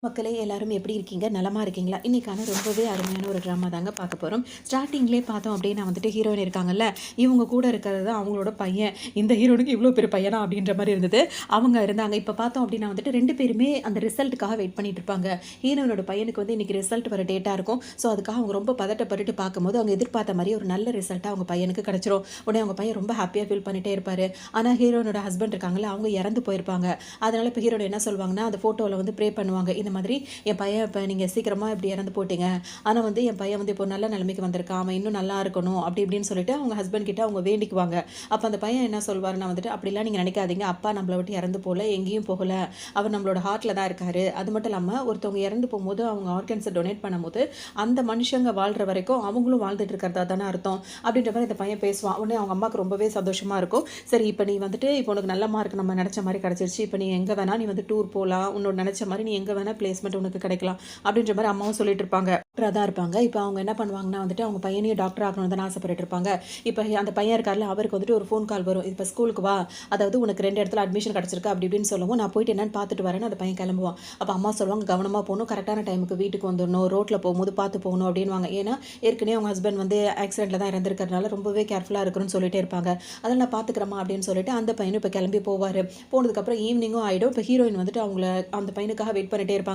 மக்களே எல்லாரும் எப்படி இருக்கீங்க? நலமா இருக்கீங்களா? இன்னைக்கான ரொம்பவே அருமையான ஒரு ட்ராமா தாங்க பார்க்க போறோம். ஸ்டார்ட்டிங்லேயே பார்த்தோம் அப்படின்னா வந்துட்டு ஹீரோயின் இருக்காங்கல்ல, இவங்க கூட இருக்கிறது தான் அவங்களோட பையன். இந்த ஹீரோனுக்கு இவ்வளோ பெரிய பையனா அப்படின்ற மாரி இருந்தது. அவங்க இருந்தாங்க. இப்ப பார்த்தோம் அப்படின்னா வந்துட்டு 2 பேருமே அந்த ரிசல்ட்டுக்காக வெயிட் பண்ணிட்டு இருப்பாங்க. ஹீரோயினோட பையனுக்கு வந்து இன்னைக்கு ரிசல்ட் வர டேட்டா இருக்கும். ஸோ அதுக்காக அவங்க ரொம்ப பதட்டப்பட்டுட்டு பார்க்கும்போது, அவங்க எதிர்பார்த்த மாரி ஒரு நல்ல ரிசல்ட்டா அவங்க பையனுக்கு கிடைச்சிரும். உடனே அவங்க பையன் ரொம்ப ஹேப்பியா ஃபீல் பண்ணிட்டே இருப்பாரு. ஆனா ஹீரோயினோட ஹஸ்பண்ட் இருக்காங்கல்ல, அவங்க இறந்து போயிருப்பாங்க. அதனால இப்ப ஹீரோயின் என்ன சொல்வாங்கன்னா, அந்த ஃபோட்டோல வந்து ப்ரே பண்ணுவாங்க. இந்த மாதிரி என் பையன் இப்போ நீங்கள் சீக்கிரமாக இப்படி இறந்து போட்டீங்க. ஆனால் வந்து என் பையன் வந்து இப்போ நல்ல நிலைமைக்கு வந்திருக்கான். அவன் இன்னும் நல்லா இருக்கணும் அப்படி இப்படின்னு சொல்லிட்டு அவங்க ஹஸ்பண்ட் கிட்ட அவங்க வேண்டிக்குவாங்க. அப்போ அந்த பையன் என்ன சொல்வாருன்னா வந்துட்டு, அப்படிலாம் நீங்கள் நினைக்காதீங்க. அப்பா நம்மளை விட்டு இறந்து போகல, எங்கேயும் போகல. அவர் நம்மளோட ஹார்ட்டில் தான் இருக்காரு. அது மட்டும் இல்லாமல் ஒருத்தவங்க இறந்து போகும்போது அவங்க ஆர்கன்ஸை டொனேட் பண்ணும்போது அந்த மனுஷங்க வாழ்கிற வரைக்கும் அவங்களும் வாழ்ந்துட்டு இருக்கிறதா தானே அர்த்தம் அப்படின்ற மாதிரி இந்த பையன் பேசுவான். உடனே அவங்க அம்மாவுக்கு ரொம்பவே சந்தோஷமாக இருக்கும். சரி இப்போ நீ வந்துட்டு இப்போ உனக்கு நல்ல மார்க் நம்ம நினச்ச மாதிரி கிடச்சிருச்சு. இப்போ நீ எங்கே வேணா நீ வந்து டூர் போகலாம். உன்னோட நினச்ச மாதிரி நீ எங்கே வேணா பிளேஸ்மெண்ட் உனக்கு கிடைக்கலாம் அப்படின்ற மாதிரி அம்மாவும் சொல்லிட்டு இருப்பாங்க. டாக்டராக தான் இருப்பாங்க. இப்போ அவங்க என்ன பண்ணுவாங்கன்னா வந்துட்டு அவங்க பையனையும் டாக்டர் ஆகணும்னு தான் ஆசைப்பட்டு இருப்பாங்க. இப்போ அந்த பையன் இருக்கார்ல, அவருக்கு வந்துட்டு ஒரு ஃபோன் கால் வரும். இப்போ ஸ்கூலுக்கு வா, அதாவது உனக்கு 2 இடத்துல அட்மிஷன் கிடச்சிருக்கு அப்படி இப்படின்னு சொல்லவும், நான் போயிட்டு என்னன்னு பார்த்துட்டு வரேன்னு அந்த பையன் கிளம்புவான். அப்போ அம்மா சொல்லுவாங்க, கவனமாக போகணும், கரெக்டான டைமுக்கு வீட்டுக்கு வந்துடணும், ரோட்டில் போகும்போது பார்த்து போகணும் அப்படின்வாங்க. ஏன்னா ஏற்கனவே அவங்க ஹஸ்பண்ட் வந்து ஆக்சிடென்ட்டில் தான் இறந்துருக்கிறதுனால ரொம்பவே கேர்ஃபுல்லாக இருக்கணும்னு சொல்லிட்டே இருப்பாங்க. அதெல்லாம் நான் பார்த்துக்கிறேம்மா அப்படின்னு சொல்லிட்டு அந்த பையனும் இப்போ கிளம்பி போவார். போனதுக்கப்புறம் ஈவினிங்கும் ஆகிடும். இப்போ ஹீரோயின் வந்துட்டு அவங்கள அந்த பையனுக்காக வெயிட் பண்ணிட்டே இருப்பாங்க.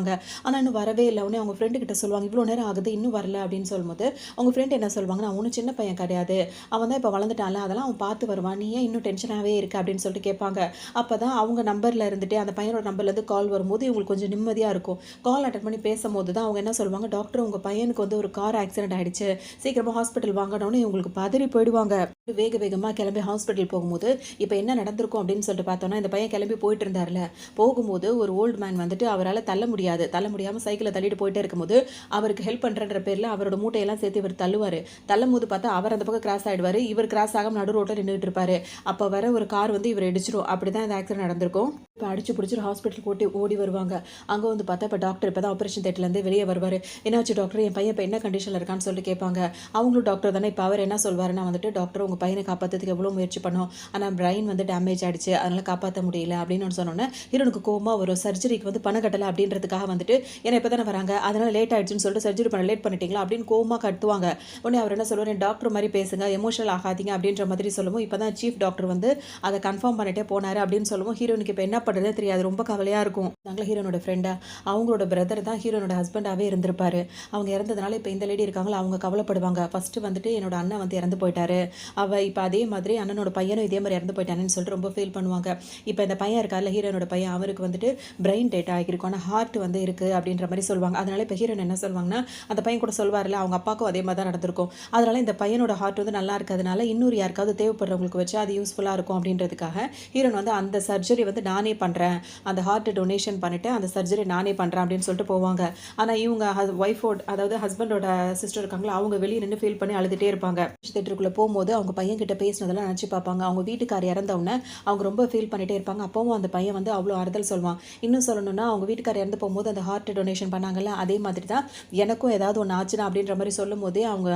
ஆனால் இன்னும் வரவே இல்லை. உடனே அவங்க ஃப்ரெண்டு கிட்ட சொல்லுவாங்க, இவ்வளோ நேரம் ஆகுது இன்னும் வரல அப்படின்னு சொல்லும்போது, அவங்க ஃப்ரெண்ட் என்ன சொல்லுவாங்கன்னா, அவனும் சின்ன பையன் கிடையாது, அவன் தான் இப்போ வளர்ந்துட்டான்ல, அதெல்லாம் அவன் பார்த்து வருவான், நீ ஏன் இன்னும் டென்ஷனாகவே இருக்கு அப்படின்னு சொல்லிட்டு கேட்பாங்க. அப்போ தான் அவங்க நம்பரில் இருந்துட்டு அந்த பையனோட நம்பர்லேருந்து கால் வரும்போது இவங்களுக்கு கொஞ்சம் நிம்மதியாக இருக்கும். கால் அட்டன் பண்ணி பேசும்போது தான் அவங்க என்ன சொல்லுவாங்க, டாக்டர் உங்கள் பையனுக்கு வந்து ஒரு கார் ஆக்சிடென்ட் ஆகிடுச்சு, சீக்கிரமாக ஹாஸ்பிட்டல் வாங்கணும்னு இவங்களுக்கு பதறி போயிடுவாங்க. வேக வேகமாக கிளம்பி ஹாஸ்பிட்டல் போகும்போது இப்போ என்ன நடந்திருக்கும் அப்படின்னு சொல்லிட்டு பார்த்தோன்னா, இந்த பையன் கிளம்பி போயிட்டு இருந்தார்ல, போகும்போது ஒரு ஓல்டு மேன் வந்துட்டு அவரால் தள்ள முடியாது, தள்ள முடியாமல் சைக்கிளை தள்ளிட்டு போயிட்டே இருக்கும்போது அவருக்கு ஹெல்ப் பண்ணுறன்ற பேரில் அவரோட மூட்டையெல்லாம் சேர்த்து இவர் தள்ளுவார். தள்ளும் போது பார்த்தா அவர் அந்த பக்கம் கிராஸ் ஆகிடுவார். இவர் கிராஸ் ஆகாமல் நடு ரோட்டில் நின்றுட்டு இருப்பார். அப்போ வர ஒரு கார் வந்து இவர் இடிச்சிடும். அப்படி தான் இந்த ஆக்சிடென்ட் நடந்திருக்கும். இப்போ அடிச்சு பிடிச்சிட்டு ஹாஸ்பிட்டல் போட்டு ஓடி வருவாங்க. அங்கே வந்து பார்த்தா இப்போ டாக்டர் இப்போ தான் ஆப்ரேஷன் தேட்டர்லேருந்து வெளியே வருவார். என்னாச்சு டாக்டர், என் பையன் இப்போ என்ன கண்டிஷனில் இருக்கான்னு சொல்லிட்டு கேட்பாங்க. அவங்களும் டாக்டர் தானே. இப்போ அவர் என்ன சொல்வாருன்னா வந்துட்டு, டாக்டர் உங்கள் பையனை காப்பாற்றுறதுக்கு எவ்வளோ முயற்சி பண்ணோம், ஆனால் பிரெயின் வந்து டேமேஜ் ஆகிடுச்சு, அதனால் காப்பாற்ற முடியல அப்படின்னு சொன்னோன்னே ஹீரோனுக்கு கோவமாக ஒரு சர்ஜரிக்கு வந்து பணம் கட்டலை அப்படின்றதுக்காக வந்துட்டு, ஏன்னா இப்போ தானே வராங்க அதனால் லேட் ஆகிடுச்சுன்னு சொல்லிட்டு சர்ஜரி பண்ண லேட் பண்ணிட்டீங்களா அப்படின்னு கோவமாக கட்டுவாங்க. உடனே அவர் என்ன சொல்லுவார், டாக்டர் மாதிரி பேசுங்க, எமோஷனல் ஆகாதீங்க அப்படின்ற மாதிரி சொல்லவும், இப்போ தான் சீஃப் டாக்டர் வந்து அதை கன்ஃபார்ம் பண்ணிட்டே போனார் அப்படின்னு சொல்லவும் ஹீரோனுக்கு இப்போ என்ன பண்ணுறதே தெரியாது. ரொம்ப கவலையாக இருக்கும். நாங்கள் ஹீரோனோட ஃப்ரெண்டா, அவங்களோட பிரதர் தான் ஹீரோனோட ஹஸ்பண்டாகவே இருந்திருப்பாரு. அவங்க இறந்ததுனால இப்போ இந்த லேடி இருக்காங்களா, அவங்க கவலைப்படுவாங்க. ஃபஸ்ட்டு வந்துட்டு என்னோட அண்ணன் வந்து இறந்து போயிட்டாரு, இப்போ அதே மாதிரி அண்ணனோட பையனும் இதே மாதிரி இறந்து போயிட்டானேன்னு சொல்லிட்டு ரொம்ப ஃபீல் பண்ணுவாங்க. இப்போ இந்த பையன் இருக்கார்ல, ஹீரோனோட பையன், அவருக்கு வந்துட்டு பிரெயின் டேட்டா ஆகிருக்கும், ஆனால் ஹார்ட் வந்து இருக்குது அப்படின்ற மாதிரி சொல்லுவாங்க. அதனால இப்போ ஹீரோன் என்ன சொல்லுவாங்கன்னா, அந்த பையன் கூட சொல்வார்ல, அவங்க அப்பாவுக்கும் அதே மாதிரி தான் நடந்திருக்கும். அதனால இந்த பையனோட ஹார்ட் வந்து நல்லா இருக்கிறதுனால இன்னொரு யாருக்காவது தேவைப்படுறவங்களுக்கு வச்சு அது யூஸ்ஃபுல்லாக இருக்கும் அப்படின்றதுக்காக ஹீரோன் வந்து அந்த சர்ஜரி வந்து நானே பண்ணுறேன், அந்த ஹார்ட் டொனேஷன் பண்ணிவிட்டு அந்த சர்ஜரி நானே பண்ணுறேன் அப்படின்னு சொல்லிட்டு போவாங்க. ஆனால் இவங்க ஒய்ஃபோட, அதாவது ஹஸ்பண்டோட சிஸ்டர் இருக்காங்களா, அவங்க வெளியே நின்று ஃபீல் பண்ணி அழுதுகிட்டே இருப்பாங்க. தேட்டருக்குள்ளே போகும்போது அவங்க பையன் கிட்ட பேசினதெல்லாம் நினச்சி பார்ப்பாங்க. அவங்க வீட்டுக்கார் இறந்தவுடனே அவங்க ரொம்ப ஃபீல் பண்ணிகிட்டே இருப்பாங்க. அப்போவும் அந்த பையன் வந்து அவ்வளோ ஆறுதல் சொல்லுவான். இன்னும் சொல்லணும்னா, அவங்க வீட்டுக்கார் இறந்து போகும்போது அந்த ஹார்ட் டொனேஷன் பண்ணாங்கல்ல, அதே மாதிரி தான் எனக்கும் ஏதாவது ஒன்று ஆச்சுன்னா அப்படின்ற மாதிரி சொல்லும் போதே அவங்க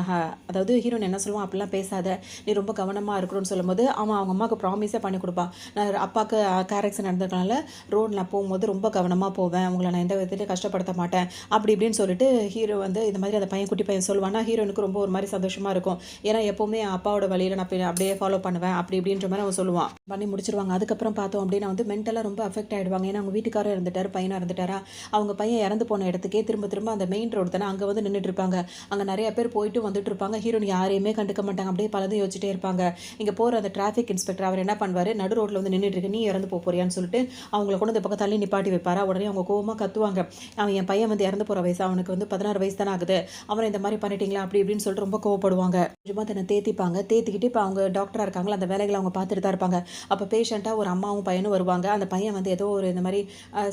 அதாவது ஹீரோன் என்ன சொல்லுவான், அப்படிலாம் பேசாத, நீ ரொம்ப கவனமாக இருக்கணும்னு சொல்லும்போது அவன் அவங்க அம்மாவுக்கு ப்ராமிஸே பண்ணி கொடுப்பான். நான் அப்பாவுக்கு கார் ஆக்சிடென்ட் நடந்ததுனால ரோடில் போகும்போது ரொம்ப கவனமாக போவேன், உங்களை நான் எந்த விதத்துலையும் கஷ்டப்படுத்த மாட்டேன் அப்படி இப்படின்னு சொல்லிட்டு ஹீரோ வந்து இந்த மாதிரி அந்த பையன் குட்டி பையன் சொல்லுவான்னா ஹீரோனுக்கு ரொம்ப ஒரு மாதிரி சந்தோஷமாக இருக்கும். ஏன்னா எப்போவுமே அப்பாவோட வழியில் நான் அப்படியே ஃபாலோ பண்ணுவேன் அப்படி இப்படின்ற மாதிரி அவன் சொல்லுவான். பண்ணி முடிச்சிருவாங்க. அதுக்கப்புறம் பார்த்தோம் அப்படின்னா வந்து மென்டலாக ரொம்ப அஃபெக்ட் ஆகிடுவாங்க. ஏன்னா அவங்க வீட்டுக்காரரும் இருந்துட்டார், பையனாக இருந்துட்டாரா. அவங்க பையன் இறந்து போன இடத்துக்கே திரும்ப திரும்ப அந்த மெயின் ரோடு தானே, அங்கே வந்து நின்றுட்டு இருப்பாங்க. அங்கே நிறைய பேர் போயிட்டு வந்துட்டு இருப்பாங்க. ஹீரோன் யாரையுமே கண்டுக்க மாட்டாங்க. அப்படியே பலதும் யோசிச்சுட்டே இருப்பாங்க. இங்கே போகிற அந்த டிராஃபிக் இன்ஸ்பெக்டர் அவர் என்ன பண்ணுவார், நடு ரோட்டில் வந்து நின்றுட்டு இருக்கு, நீ இறந்து போறியான்னு சொல்லிட்டு அவங்கள கொண்டு இந்த பக்கம் தள்ளி நிப்பாட்டி வைப்பாரா. உடனே அவங்க கோவமாக கத்துவாங்க, அவன் என் பையன் வந்து இறந்து போகிற வயசு, அவனுக்கு வந்து 16 வயசு தானே ஆகுது, அவனை இந்த மாதிரி பண்ணிட்டீங்களா அப்படி இப்படின்னு சொல்லிட்டு ரொம்ப கோவப்படுவாங்க. கொஞ்சமாக தன்னை தேத்திப்பாங்க. தேத்திக்கிட்டு இப்போ அவங்க டாக்டராக இருக்காங்களா, அந்த வேலைகளை அவங்க பார்த்துட்டு தான் இருப்பாங்க. அப்போ பேஷண்ட்டாக ஒரு அம்மாவும் பையனும் வருவாங்க. அந்த பையன் வந்து ஏதோ ஒரு இந்த மாதிரி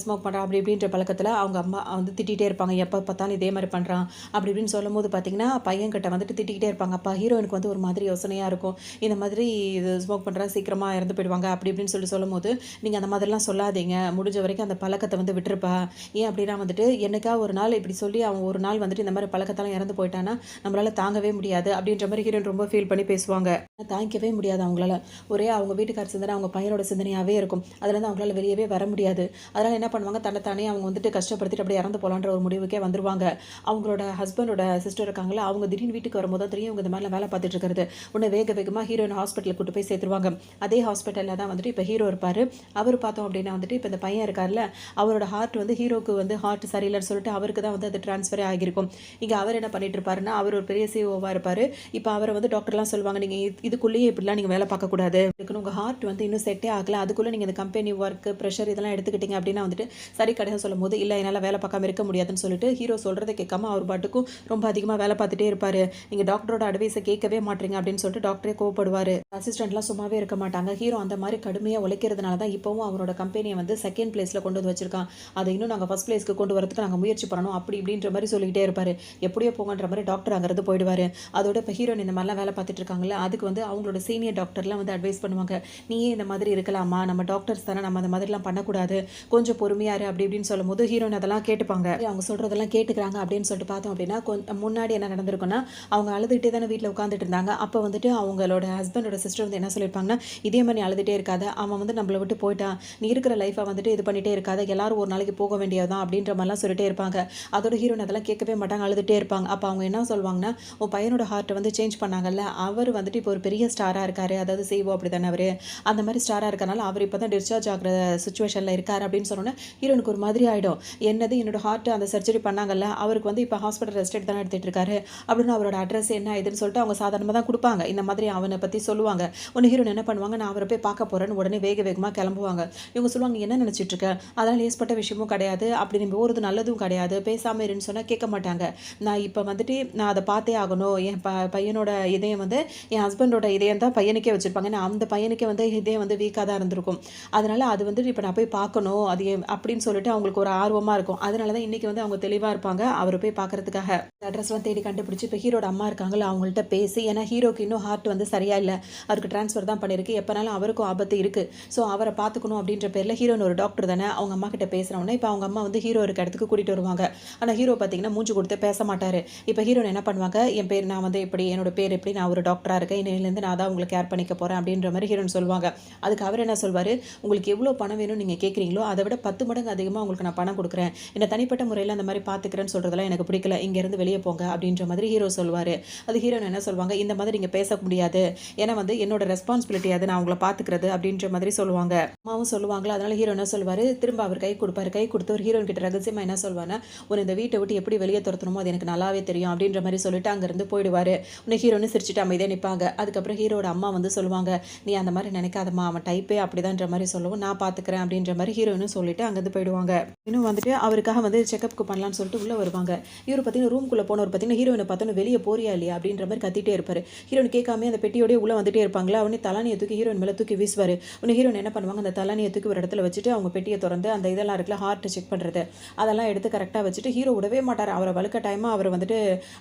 ஸ்மோக் பண்ணுறான் அப்படி இப்படின்ற பழக்கத்தில் அவங்க அம்மா வந்து திட்டிகிட்டே இருப்பாங்க, எப்போ பார்த்தாலும் இதே மாதிரி பண்ணுற பண்ணுறான் அப்படி இப்படின்னு சொல்லும்போது பார்த்தீங்கன்னா பையன்கிட்ட வந்துட்டு திட்டிக்கிட்டே இருப்பாங்க. அப்போ ஹீரோயினுக்கு வந்து ஒரு மாதிரி யோசனையாக இருக்கும். இந்த மாதிரி இது ஸ்மோக் பண்ணுறா சீக்கிரமாக இறந்து போயிடுவாங்க அப்படி இப்படின்னு சொல்லும்போது, நீங்கள் அந்த மாதிரிலாம் சொல்லாதீங்க, முடிஞ்ச வரைக்கும் அந்த பழக்கத்தை வந்து விட்டுருப்பா. ஏன் அப்படின்னா வந்துட்டு என்னைக்கா ஒரு நாள் இப்படி சொல்லி அவன் ஒரு நாள் வந்துட்டு இந்த மாதிரி பழக்கத்தால இறந்து போயிட்டான்னா நம்மளால தாங்கவே முடியாது அப்படின்ற மாதிரி ஹீரோயின் ரொம்ப ஃபீல் பண்ணி பேசுவாங்க. தாங்கிக்கவே முடியாது அவங்களால. ஒரே அவங்க வீட்டுக்கார சிந்தனை அவங்க பையனோட சிந்தனையாகவே இருக்கும். அதுலேருந்து அவங்களால வெளியவே வர முடியாது. அதனால் என்ன பண்ணுவாங்க, தன்னைத்தானே அவங்க வந்துட்டு கஷ்டப்படுத்திட்டு அப்படியே இறந்து போகலான்ற ஒரு முடிவுக்கே வந்துருவாங்க. அவங்களோட ஹஸ்பண்டோட சிஸ்டர் இருக்காங்களா, அவங்க திடீர்னு வீட்டுக்கு வரும்போது தான் தெரியும் இவங்க இந்த மாதிரிலாம் வேலை பார்த்துட்டு இருக்கிறது. உடனே வேக வேகமாக ஹீரோயின் ஹாஸ்பிட்டலுக்கு கூட்டு போய் சேர்த்துருவாங்க. அதே ஹாஸ்பிட்டலில் தான் வந்துட்டு இப்போ ஹீரோ இருப்பார். அவர் பார்த்தோம் அப்படின்னா வந்துட்டு இப்போ இந்த பையன் இருக்கார்ல, அவரோட ஹார்ட் வந்து ஹீரோக்கு வந்து ஹார்ட் சரியில்லைன்னு சொல்லிட்டு அவருக்கு தான் வந்து அது ட்ரான்ஸ்ஃபரே ஆகியிருக்கும். இங்கே அவர் என்ன பண்ணிட்டு இருப்பாருன்னா, அவர் ஒரு பெரிய சிஓவாக இருப்பார். இப்போ அவரை வந்து டாக்டர்லாம் சொல்லுவாங்க, நீங்கள் இதுக்குள்ளேயே இப்படிலாம் நீங்கள் வேலை பார்க்கக்கூடாது, இதுக்குன்னு உங்கள் ஹார்ட் வந்து இன்னும் செட்டே ஆகலை, அதுக்குள்ளே நீங்கள் இந்த கம்பெனி ஒர்க்கு ப்ரெஷர் இதெல்லாம் எடுத்துக்கிட்டீங்க அப்படின்னா வந்துட்டு சரி கிடையாது சொல்லும்போது, இல்லை என்னால் வேலை பார்க்காம இருக்க முடியாதுன்னு சொல்லிட்டு ஹீரோ சொல்கிறத கேட்காம அவர் பாட்டுக்கும் ரொம்ப அதிகமாக வேலை பார்த்துட்டே இருப்பார். நீங்கள் டாக்டரோட அட்வைஸை கேட்கவே மாட்டீங்க அப்படின்னு சொல்லிட்டு டாக்டரே கோவப்படுவார். அசிஸ்டன்ட்லாம் சும்மாவே இருக்க மாட்டாங்க. ஹீரோ அந்த மாதிரி கடுமையாக உழைக்கிறதுனால தான் இப்போவும் அவரோட கம்பெனியை வந்து செகண்ட் பிளேஸில் கொண்டு வந்து வச்சிருக்கான். அதை இன்னும் நாங்கள் ஃபஸ்ட் பிளேஸ்க்கு கொண்டு வரதுக்கு நாங்கள் முயற்சி பண்ணணும் அப்படி இப்படின்ற மாதிரி சொல்லிக்கிட்டே இருப்பார். எப்படியோ போங்கன்ற மாதிரி டாக்டர் அங்கேருந்து போயிடுவார். அதோட இப்போ ஹீரோயின் இந்த மாதிரிலாம் வேலை பார்த்துட்டு இருக்காங்களே, அதுக்கு வந்து அவங்களோட சீனியர் டாக்டர்லாம் வந்து அட்வைஸ் பண்ணுவாங்க. நீயே இந்த மாதிரி இருக்கலாமா, நம்ம டாக்டர்ஸ் தானே, நம்ம அந்த மாதிரிலாம் பண்ணக்கூடாது, கொஞ்சம் பொறுமையாரு அப்படி இப்படின்னு சொல்லும்போது ஹீரோயின் அதெல்லாம் கேட்டுப்பாங்க. அவங்க சொல்கிறதெல்லாம் கேட்டுக்கிறாங்க அப்படின்னு சொல்லிட்டு பார்த்தோம் அப்படின்னா, முன்னாடி என்ன நடந்திருக்குன்னா, அவங்க அழுதுகிட்டே தானே வீட்டில் உட்காந்துட்டு இருந்தாங்க. அப்போ வந்துட்டு அவங்களோட ஹஸ்பண்டோட சிஸ்டர் வந்து என்ன சொல்லியிருப்பாங்கன்னா, இதே மாதிரி நீ அழுதுகிட்டே இருக்காத, அவன் வந்து நம்மளை விட்டு போயிட்டான், நீ இருக்கிற லைஃப்பை வந்துட்டு இது பண்ணிகிட்டே இருக்காத, எல்லாரும் ஒரு நாளைக்கு போக வேண்டியதுதான் அப்படின்ற மாதிரிலாம் சொல்லிட்டே இருப்பாங்க. அதோட ஹீரோயின் அதெல்லாம் கேட்கவே மாட்டாங்க, அழுதுகிட்டே இருப்பாங்க. அப்போ அவங்க என்ன சொல்லுவாங்கன்னா, உன் பையனோட ஹார்ட்டை வந்து சேஞ்ச் பண்ணாங்கல்ல, அவர் வந்துட்டு இப்போ ஒரு பெரிய ஸ்டாராக இருக்காரு, அதாவது செய்வோ அப்படி தானே அவர், அந்த மாதிரி ஸ்டாராக இருக்கனால அவர் இப்போ தான் டிஸ்சார்ஜ் ஆகிற சுச்சுவேஷனில் இருக்கார் அப்படின்னு சொன்னோன்னே ஹீரோனுக்கு ஒரு மாதிரி ஆகிடும். என்னது என்னோட ஹார்ட் அந்த சர்ஜரி பண்ணாங்கல்ல, அவருக்கு வந்து இப்போ ஹாஸ்பிட்டல் ரெஸ்ட் எடுத்து தானே எடுத்துகிட்டு இருக்காரு அப்படின்னு அவரோட அட்ரஸ் என்ன இதுன்னு சொல்லிட்டு அவங்க சாதாரணமாக தான் கொடுப்பாங்க. இந்த மாதிரி அவனை பற்றி சொல்லுவாங்க. ஒன்று ஹீரோன் என்ன பண்ணுவாங்க, நான் அவரை போய் பார்க்க போகிறேன்னு உடனே வேகமாக கிளம்புவாங்க. இவங்க சொல்லுவாங்க, நீ என்ன நினச்சிட்டு இருக்க, அதெல்லாம் லேஸ்பட்ட விஷயமும் கிடையாது, அப்படி நீ போகிறது நல்லதும் கிடையாது, பேசாமல் இருன்னு சொன்னால் கேட்க மாட்டாங்க. நான் இப்போ வந்துட்டு நான் அதை பார்த்தே ஆகணும், என் பையனோட இதயம் வந்து என் ஹஸ்பண்டோட இதயம் தான் பையனுக்கே வச்சுருப்பாங்க, ஏன்னா அந்த பையனுக்கே வந்து இதயம் வந்து வீக்காக தான் இருந்திருக்கும், அதனால் அது வந்துட்டு இப்போ நான் போய் பார்க்கணும் அது அப்படின்னு சொல்லிட்டு அவங்களுக்கு ஒரு ஆர்வமாக இருக்கும். அதனால தான் இன்றைக்கி வந்து அவங்க தெளிவாக இருப்பாங்க அவரை போய் பார்க்குறதுக்காக. அட்ரஸ்லாம் தேடி கண்டுபிடிச்சி இப்போ ஹீரோட அம்மா இருக்காங்களோ அவங்கள்ட்ட பேசி, ஏன்னா ஹீரோக்கு இன்னும் ஹார்ட் வந்து சரியாக இல்லை, அவருக்கு ட்ரான்ஸ்ஃபர் தான் பண்ணியிருக்கு, எப்போனாலும் அவருக்கும் ஆபத்து இருக்குது, ஸோ அவரை பார்த்துக்கணும் அப்படின்ற பேரில் ஹீரோன்னு ஒரு டாக்டர் தானே, அவங்க அம்மா கிட்ட பேசுகிறவொன்னே இப்போ அவங்க அம்மா வந்து ஹீரோ இருக்க இடத்துக்கு கூட்டிகிட்டு வருவாங்க. ஆனால் ஹீரோ பார்த்தீங்கன்னா மூஞ்சி கொடுத்து பேச மாட்டார். இப்போ ஹீரோன் என்ன பண்ணுவாங்க, என் பேர் நான் வந்து இப்படி, என்னோட பேர் எப்படி, நான் ஒரு டாக்டராக இருக்கேன், இன்னிலேருந்து நான் தான் உங்களை கேர் பண்ணிக்க போகிறேன் அப்படின்ற மாதிரி ஹீரோன் சொல்லுவாங்க. அதுக்கு அவர் என்ன சொல்வார், உங்களுக்கு எவ்வளோ பணம் வேணும் நீங்கள் கேட்குறீங்களோ அதை விட 10 மடங்கு அதிகமாக உங்களுக்கு நான் பணம் கொடுக்குறேன், என்னை தனிப்பட்ட முறையில் அந்த மாதிரி பார்த்துக்கிறேன்னு சொல்கிறதெல்லாம் எனக்கு பிடிக்கல, இங்கேருந்து வெளியே போங்க அப்படின்ற மாதிரி ஹீரோ சொல்வார். அது ஹீரோன் என்ன சொல்லுவாங்க, இந்த மாதிரி நீங்கள் பேச முடியாது, ஏன்னா வந்து என்னோட ரெஸ்பான்சிபிலிட்டி அது, நான் உங்களை பார்த்துக்கிறது அப்படின்ற மாதிரி சொல்லுவாங்க. அம்மாவும் சொல்லுவாங்களா, அதனால் ஹீரோ என்ன சொல்வார், திரும்ப அவர் கை கொடுப்பார். கை கொடுத்து ஒரு ஹீரோன் கிட்ட ரகசியமாக என்ன சொல்வானா, உன்னை இந்த வீட்டை விட்டு எப்படி வெளியே துரத்தணுமோ அது எனக்கு நல்லாவே தெரியும் அப்படின்ற மாதிரி சொல்லிட்டு அங்கேருந்து போயிடுவார். உன்னை ஹீரோன்னு சிரிச்சுட்டு அமைதியாக நிற்பாங்க. அதுக்கப்புறம் ஹீரோட அம்மா வந்து சொல்லுவாங்க, நீ அந்த மாதிரி நினைக்காதம்மா, அவன் டைப்பே அப்படிதான்ற மாதிரி சொல்லவும், நான் பார்த்துக்கிறேன் அப்படின்ற மாதிரி ஹீரோன்னு சொல்லிட்டு அங்கேருந்து போயிடுவாங்க. இன்னும் வந்துட்டு அவருக்காக வந்து செக்அப்க்கு பண்ணலான்னு சொல்லிட்டு உள்ளே வருவாங்க. இவர் பார்த்தீங்கன்னா ரூம்குள்ளே போனவர் பார்த்தீங்கன்னா ஹீரோயினை பார்த்தோன்னு வெளியே போறியா இல்லையா அப்படின்ற மாதிரி கத்திட்டே இருப்பார். ஹீரோன் கேட்காம அந்த பெட்டியோடய உள்ளே வந்துட்டே இருப்பாங்களா, அவனே தலானியை தூக்கி ஹீரோயின் மேலே தூக்கி வீசுவார். உன்னை ஹீரோயின் என்ன பண்ணுவாங்க, அந்த தலானியை தூக்கி ஒரு இடத்துல வச்சுட்டு அவங்க பெட்டியை திறந்து அந்த இதெல்லாம் இருக்குல்ல, ஹார்ட் செக் பண்ணுறது அதெல்லாம் எடுத்து கரெக்டாக வச்சுட்டு ஹீரோ விடவே மாட்டார். அவரை வழுக்க டைமாக அவர் வந்துட்டு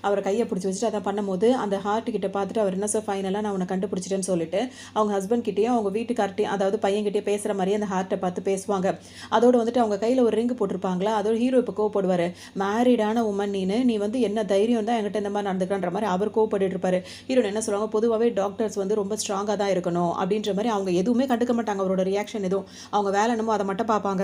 அவரை கையை பிடிச்சி வச்சுட்டு அதான் பண்ணும்போது அந்த ஹார்ட் கிட்ட பார்த்துட்டு அவர் என்ன சார் ஃபைனலாக நான் உன்னை கண்டுபிடிச்சிட்டேன்னு சொல்லிட்டு அவங்க ஹஸ்பண்ட் கிட்டேயும் அவங்க வீட்டுக்கார்ட்டையும் அதாவது பையன்கிட்டே பேசுகிற மாதிரியே அந்த ஹார்ட்டை பார்த்து பேசுவாங்க. அதோடு வந்துட்டு அவங்க கையில் ஒரு ரிங்கு போட்டிருப்பாங்களா, அதோட ஹீரோ இப்போ கோவப்படுவார். மேரிடான உமன் நீ வந்து என்ன தைரியம் தான் என்கிட்ட இந்த மாதிரி நடந்துக்கன்ற மாதிரி அவர் கோவப்பட்டு இருப்பார். ஹீரோன் என்ன சொல்லுவாங்க, பொதுவாகவே டாக்டர்ஸ் வந்து ரொம்ப ஸ்ட்ராங்காக தான் இருக்கணும் அப்படின்ற மாதிரி அவங்க எதுவுமே கண்டுக்க மாட்டாங்க, அவரோட ரியாக்ஷன் எதுவும் அவங்க வேலை என்னமோ அதை மட்டும் பார்ப்பாங்க.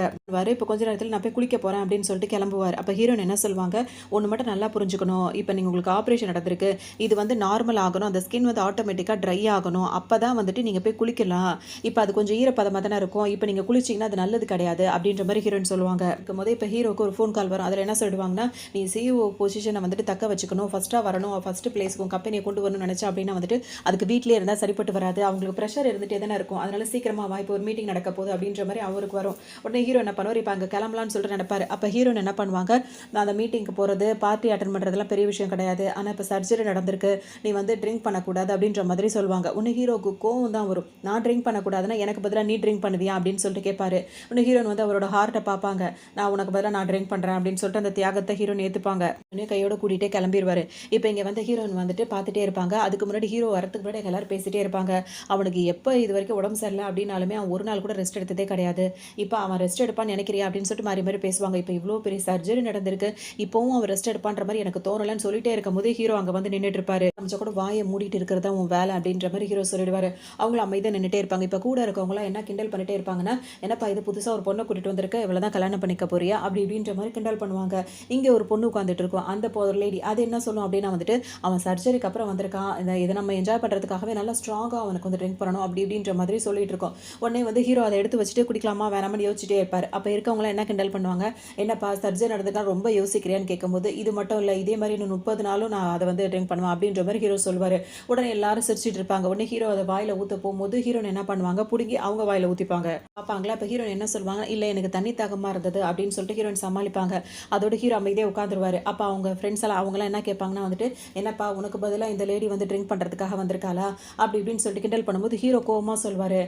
இப்போ கொஞ்ச நேரத்தில் நான் போய் குளிக்க போகிறேன் அப்படின்னு சொல்லிட்டு கிளம்புவார். அப்போ ஹீரோன் என்ன சொல்லுவாங்க, ஒன்று மட்டும் நல்லா புரிஞ்சுக்கணும், இப்போ நீங்கள் உங்களுக்கு ஆப்ரேஷன் நடந்திருக்கு, இது வந்து நார்மல் ஆகணும், அந்த ஸ்கின் வந்து ஆட்டோமேட்டிக்காக ட்ரை ஆகணும், அப்போ தான் வந்துட்டு நீங்கள் போய் குளிக்கலாம், இப்போ அது கொஞ்சம் ஈரப்பதமாக தானே இருக்கும், இப்போ நீங்கள் குளிச்சிங்கன்னா அது நல்லது கிடையாது அப்படின்ற மாதிரி ஹீரோயின் சொல்லுவாங்க. இருக்கும்போது இப்போ ஹீரோக்கு ஒரு ஃபோன் கால் வரும். அதில் என்ன சொல்லிடுவாங்கன்னா, நீ சிஇஓ பொசிஷனை வந்துட்டு தக்க வச்சுக்கணும், ஃபஸ்ட்டாக வரணும், ஃபஸ்ட்டு பிளேஸ்க்கு கம்பெனியை கொண்டு வரணும்னு நினச்சா அப்படின்னா வந்துட்டு அதுக்கு வீட்டிலே இருந்தால் சரிப்பட்டு வராது, அவங்களுக்கு ப்ரெஷர் இருந்துகிட்டே தானே இருக்கும், அதனால சீக்கிரமாக வா, இப்போ ஒரு மீட்டிங் நடக்க போகுது அப்படின்ற மாதிரி அவருக்கு வரும். உடனே ஹீரோ என்ன பண்ணுவார், இப்போ அங்கே கிளம்பலான்னு சொல்லிட்டு நினைப்பார். அப்போ ஹீரோன் என்ன பண்ணுவாங்க, நான் அந்த மீட்டிங்க்கு போகிறது பார்ட்டி அட்டன் பண்ணுறதுலாம் பெரிய விஷயம் கிடையாது, ஆனால் இப்போ சர்ஜரி நடந்திருக்கு, நீ வந்து ட்ரிங்க் பண்ணக்கூடாது அப்படின்ற மாதிரி சொல்லுவாங்க. உன்னை ஹீரோக்கு கோவம் தான் வரும், நான் ட்ரிங்க் பண்ணக்கூடாதுன்னா எனக்கு பதிலாக நீ ட்ரிங்க் பண்ணுவியா அப்படின்னு சொல்லிட்டு கேட்பாரு. உன்னை ஹீரோன் வந்து அவரோட ஹார்ட்டை பார்ப்பாங்க, நான் உனக்கு பதிலாக நான் ட்ரிங்க் பண்ணுறேன் அப்படின்னு சொல்லிட்டு அந்த தியாகத்தை ஹீரோன் ஏற்றுப்பாங்க. இருப்பாங்க. உடனே கையோட கூட்டிட்டே கிளம்பிருவாரு. இப்ப இங்க வந்து ஹீரோயின் வந்துட்டு பார்த்துட்டே இருப்பாங்க. அதுக்கு முன்னாடி ஹீரோ வரதுக்கு முன்னாடி எல்லாரும் பேசிட்டே இருப்பாங்க. அவனுக்கு எப்ப இதுவரைக்கும் உடம்பு சரியில்ல அப்டின்னாலுமே அவன் ஒரு நாள் கூட ரெஸ்ட் எடுத்ததே கிடையாது. இப்ப அவன் ரெஸ்ட் எடுப்பான்னு நினைக்கிறியா? அப்டின்னு சொல்லிட்டு மாறி மாறி பேசுவாங்க. இப்ப இவ்ளோ பெரிய சர்ஜரி நடந்திருக்கு. இப்பவும் அவன் ரெஸ்ட் எடுப்பான்ற மாரி எனக்கு தோணலன்னு சொல்லிட்டே இருக்கும்போதே ஹீரோ அங்க வந்து நின்னுட்டு இருப்பாரு. கொஞ்சம் கூட வாய மூடிட்டு இருக்கிறது தான் உன் வேலை அப்டின்ற மாரி ஹீரோ சொல்லிடுவாரு. அவங்களும் அமைதியா நின்னுட்டே இருப்பாங்க. இப்ப கூட இருக்கவங்கலாம் என்ன கிண்டல் பண்ணிட்டே இருப்பாங்கன்னா, "என்னப்பா இது புதுசா ஒரு பொண்ண கூட்டிட்டு வந்திருக்க. இவள தான் கல்யாணம் பண்ணிக்க போறியா?" அப்டி இப்டின்ற மாரி கிண்டல் பண்ணுவாங்க. இங்க ஒரு பொண்ணு உட்கார்ந்துட்டு இருக்கும். அந்த ஒரு லேடி அது என்ன சொல்லும் அப்டின்னா வந்துட்டு, "அவன் சர்ஜரிக்கு அப்புறம் வந்திருக்கான். இத நம்ம என்ஜாய் பண்றதுக்காகவே நல்லா ஸ்ட்ராங்கா அவனுக்கு வந்து ட்ரிங்க் பண்ணணும்." அப்டி இப்டின்ற மாதிரி சொல்லிட்டு இருக்கோம். உடனே வந்து ஹீரோ அத எடுத்து வச்சுட்டு குடிக்கலாமா வேணாமான்னு யோசிச்சுட்டே இருப்பாரு. அப்ப இருக்கவங்கலாம் என்ன கிண்டல் பண்ணுவாங்க, "என்னப்பா சர்ஜரி நடந்துட்டா ரொம்ப யோசிக்கிறியான்னு?" கேட்கும்போது, "இது மட்டும் இல்ல. இதே மாரி இன்னும் 30 நாளும் நான் அத வந்து ட்ரிங்க் பண்ணுவேன்." அப்டின்ற மாரி ஹீரோ சொல்லுவாரு. உடனே எல்லாரும் சிரிச்சுட்டு இருப்பாங்க. உடனே ஹீரோ அத வாயில ஊத்த போம்போது, ஹீரோயின் என்ன பண்ணுவாங்க, புடுங்கி அவங்க வாயில ஊத்திப்பாங்க. பாப்பாங்களா, அப்ப ஹீரோயின் என்ன சொல்லுவாங்க, "இல்ல எனக்கு தண்ணி தாகமா இருந்தது." அப்டின்னு சொல்லிட்டு ஹீரோயின் சமாளிப்பாங்க. அதோட ஹீரோ அமைதியா உட்காந்துருவாரு. அப்ப அவங்க ஃப்ரெண்ட்ஸ் எல்லாம் அவங்கலாம் என்ன கேட்பாங்கன்னா வந்துட்டு, "என்னப்பா உனக்கு பதிலா இந்த லேடி வந்து ட்ரிங்க் பண்றதுக்காக வந்திருக்காளா?" அப்படி இப்படின்னு சொல்லிட்டு கிண்டல் பண்ணும்போது ஹீரோ கோவமா சொல்வாரு,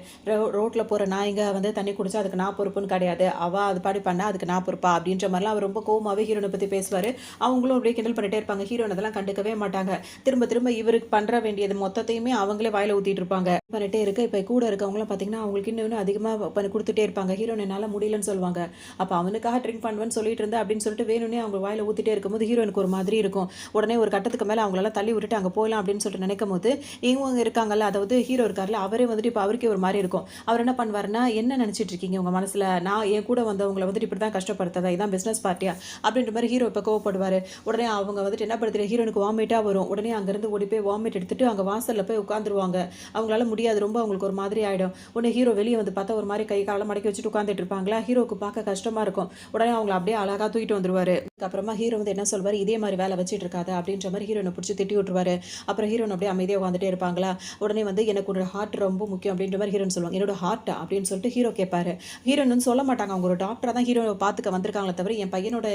ரோட்ல போற நாய்ங்க வந்து தண்ணி குடிச்சா அதுக்கு நான் பொறுப்புன்னு கிடையாது. அவ அது பாடி பண்ணா அதுக்கு நான் பொறுப்பா?" அப்படின்ற மாரிலாம் அவர் ரொம்ப கோவமாவே ஹீரோயின பத்தி பேசுவாரு. அவங்களும் அப்படியே கிண்டல் பண்ணிட்டே இருப்பாங்க. ஹீரோயின் அதெல்லாம் கண்டுக்கவே மாட்டாங்க. திரும்ப திரும்ப இவருக்கு பண்ற வேண்டியது மொத்தத்தையுமே அவங்களே வாயில ஊத்திட்டு இருப்பாங்க. பண்ணிட்டே இருக்க இப்ப கூட இருக்கவங்கலாம் பார்த்தீங்கன்னா, அவங்களுக்கு இன்னும் இன்னும் அதிகமா பண்ணி குடுத்துட்டே இருப்பாங்க. ஹீரோயின் என்னால முடியலன்னு சொல்லுவாங்க. அப்ப அவனுக்காக ட்ரிங்க் பண்ணுவேன்னு சொல்லிட்டு இருந்தேன் அப்படின்னு சொல்லிட்டு வேணும்னே அவங்க வாயில ஊத்திட்டே இருக்கும்போது ஹீரோயினுக்கு ஒரு மாதிரி இருக்கும். உடனே ஒரு கட்டத்துக்கு மேல அவங்களலாம் தள்ளி விட்டுட்டு அங்க போயிடலாம் அப்படின்னு சொல்லிட்டு நினைக்கும்போது, இவங்க இருக்காங்கல்ல, அதாவது ஹீரோ இருக்கார்ல, அவரே வந்துட்டு இப்ப அவருக்கே ஒரு மாரி இருக்கும். அவர் என்ன பண்ணுவாருன்னா, "என்ன நினைச்சிட்டு இருக்கீங்க உங்க மனசுல? நான் என் கூட வந்தவங்கள வந்துட்டு இப்படி தான் கஷ்டப்படுத்துறதா? இதான் பிசினஸ் பார்ட்டியா?" அப்படின்ற மாரி ஹீரோ இப்ப கோவப்படுவாரு. உடனே அவங்க வந்துட்டு என்ன படுத்துற ஹீரோயினுக்கு வாமிட்டா வரும். உடனே அங்கிருந்து ஓடி போய் வாமிட் எடுத்துட்டு அங்க வாசல்ல போய் உட்கார்ந்துருவாங்க. அவங்களால முடியாது. ரொம்ப அவங்களுக்கு ஒரு மாதிரி ஆயிடும். உடனே ஹீரோ வெளிய வந்து பார்த்தா ஒரு மாரி கை கால மடக்கி வச்சுட்டு உட்கார்ந்துட்டு இருப்பாங்களா, ஹீரோவுக்கு பார்க்க கஷ்டமா இருக்கும். உடனே அவங்கள அப்படியே அழகா தூக்கிட்டு வந்துருவாரு. அதுக்கப்புறமா ஹீரோ வந்து என்ன சொல்வாரு, "இதே மாரி வேல வச்சுட்டு இருக்காத" அப்படின்ற மாரி ஹீரோயின புடிச்சு திட்டி விட்டுருவாரு. அப்புறம் ஹீரோயின் அப்படியே அமைதியா உட்கார்ந்துட்டே இருப்பாங்களா, உடனே வந்து "எனக்கு உன்னோட ஹார்ட் ரொம்ப முக்கியம்" அப்படின்ற மாரி ஹீரோயின் சொல்லுவாங்க. "என்னோட ஹார்ட்டா?" அப்படின்னு சொல்லிட்டு ஹீரோ கேட்பாரு. ஹீரோயின் வந்து சொல்ல மாட்டாங்க. அவங்க ஒரு டாக்டரா தான் ஹீரோவ பார்த்துக்க வந்திருக்காங்களே தவிர, என் பையனோட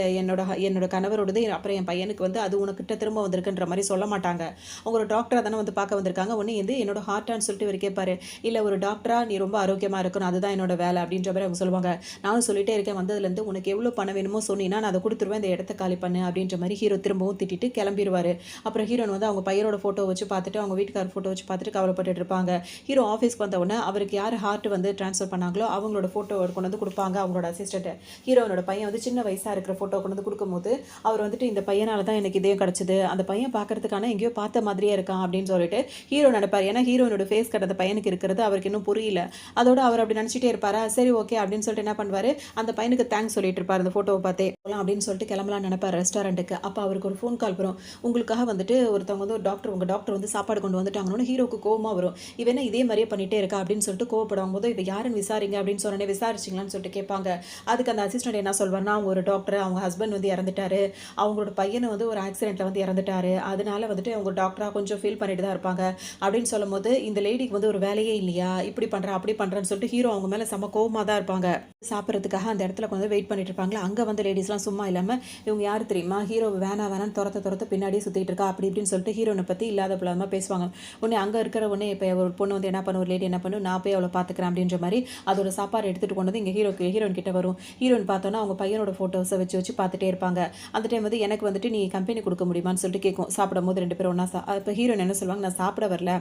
என்னோட கணவரோடது அப்புறம் என் பையனுக்கு வந்து அது உனக்கிட்ட திரும்ப வந்திருக்குன்ற மாரி சொல்ல மாட்டாங்க. அவங்க ஒரு டாக்டரா தானே வந்து பார்க்க வந்திருக்காங்க. உடனே வந்து என்னோட ஹார்ட்டான்னு சொல்லிட்டு இவரு கேட்பாரு. "இல்ல ஒரு டாக்டரா நீ ரொம்ப ஆரோக்கியமா இருக்கணும். அதுதான் என்னோட வேலை" அப்படின்ற மாரி அவங்க சொல்லுவாங்க. நானும் சொல்லிட்டே இருக்கேன் வந்ததுலேருந்து, "உனக்கு எவ்வளோ பணம் வேணுமோ சொன்னீன்னா, நான் அத குடுத்துருவேன். இந்த இடத்த காலி பண்ணு" அப்படின்ற மாரி ஹீரோ திரும்பவும் திட்டிட்டு கிளம்பிருவாரு. அப்புறம் ஹீரோயின் வந்து அவங்க பையனோட ஃபோட்டோ வச்சு பார்த்துட்டு, அவங்க வீட்டுக்காரர் ஃபோட்டோ வச்சு பார்த்துட்டு கவலைப்பட்டுட்டு இருப்பாங்க. ஹீரோ ஆஃபீஸ்க்கு வந்த உடனே அவருக்கு யார் ஹார்ட் வந்து ட்ரான்ஸ்ஃபர் பண்ணாங்களோ, அவங்களோட ஃபோட்டோ கொண்டு வந்து குடுப்பாங்க அவங்களோட அசிஸ்டன்ட். ஹீரோயினோட பையன் வந்து சின்ன வயசா இருக்கிற ஃபோட்டோ கொண்டு வந்து குடுக்கும்போது, அவர் வந்துட்டு, "இந்த பையனால தான் எனக்கு இதயம் கிடைச்சது. அந்த பையன் பார்க்கறதுக்கான எங்கேயோ பார்த்த மாதிரியே இருக்கான்" அப்படின்னு சொல்லிட்டு ஹீரோ நெனைப்பாரு. ஏன்னா ஹீரோயினோட ஃபேஸ் கட் அந்த பையனுக்கு இருக்கிறது அவருக்கு இன்னும் புரியல. அதோட அவர் அப்படி நினைச்சிட்டே இருப்பாரா, சரி ஓகே அப்படின்னு சொல்லிட்டு என்ன பண்ணுவாரு, அந்த பையனுக்கு தேங்க்ஸ் சொல்லிட்டு இருப்பாரு அந்த ஃபோட்டோவ பார்த்தே. போலாம் அப்படின்னு சொல்லிட்டு கிளம்பலாம்னு நினைப்பாரு ரெஸ்டாரண்ட்டுக்கு. அப்ப அவருக்கு ஒரு ஃபோன் கால் வரும். உங்களுக்காக வந்துட்டு ஒருத்தவங்க வந்து உங்க டாக்டர் வந்து சாப்பாடு கொண்டு வந்துட்டாங்கன்னு ஹீரோக்கு கோவமா வரும். இவ என்ன இதே மாதிரியே பண்ணிட்டே இருக்கா அப்படின்னு சொல்லிட்டு கோவப்படுவாங்க போது, இவ யாருன்னு விசாரிங்க அப்படின்னு சொன்னோனே விசாரிச்சிங்களான்னு சொல்லிட்டு கேட்பாங்க. அதுக்கு அந்த அசிஸ்டன்ட் என்ன சொல்வாருன்னா, அவங்க ஒரு டாக்டர், அவங்க ஹஸ்பண்ட் வந்து இறந்துட்டாரு. அவங்களோட பையனும் வந்து ஒரு ஆக்சிடென்ட்ல வந்து இறந்துட்டாரு. அதனால வந்துட்டு அவங்க டாக்டரா கொஞ்சம் ஃபீல் பண்ணிட்டு தான் இருப்பாங்க அப்படின்னு சொல்லும்போது, இந்த லேடிக்கு வந்து ஒரு வேலையே இல்லையா? இப்படி பண்றா, அப்படி பண்றான்னு சொல்லிட்டு ஹீரோ அவங்க மேல செம்ம கோவமா தான் இருப்பாங்க. சாப்பிடுறதுக்காக அந்த இடத்துல கொஞ்சம் வெயிட் பண்ணிட்டு இருப்பாங்களா, அங்க வந்த லேடீஸ்லாம் சும்மா இல்லாம, இவங்க யாரு தெரியுமா? ஹீரோவ வேணான்னு தொரத்த பின்னாடியே சுத்திட்டு இருக்கா, அப்படி இப்படின்னு சொல்லிட்டு ஹீரோயின பத்தி இல்லாத பொல்லாதமா பேசுவாங்க. உடனே அங்க இருக்கிற உடனே இப்ப ஒரு பொண்ணு வந்து என்ன பண்ணும், ஒரு லேடி என்ன பண்ணும், நான் போய் அவள பார்த்துக்கிறேன் அப்படின்ற மாரி அதோட சாப்பாடு எடுத்துட்டு கொண்டு வந்து இங்க ஹீரோயின் கிட்ட வரும். ஹீரோயின் பார்த்தோன்னா அவங்க பையனோட ஃபோட்டோஸ வச்சு வச்சு பார்த்துட்டே இருப்பாங்க. அந்த டைம் வந்து எனக்கு வந்துட்டு நீ கம்பெனி குடுக்க முடியுமான்னு சொல்லிட்டு கேட்கும். சாப்பிடும்போது 2 பேரும் ஒண்ணா அப்ப ஹீரோயின் என்ன சொல்லுவாங்க, நான் சாப்பிட வரல.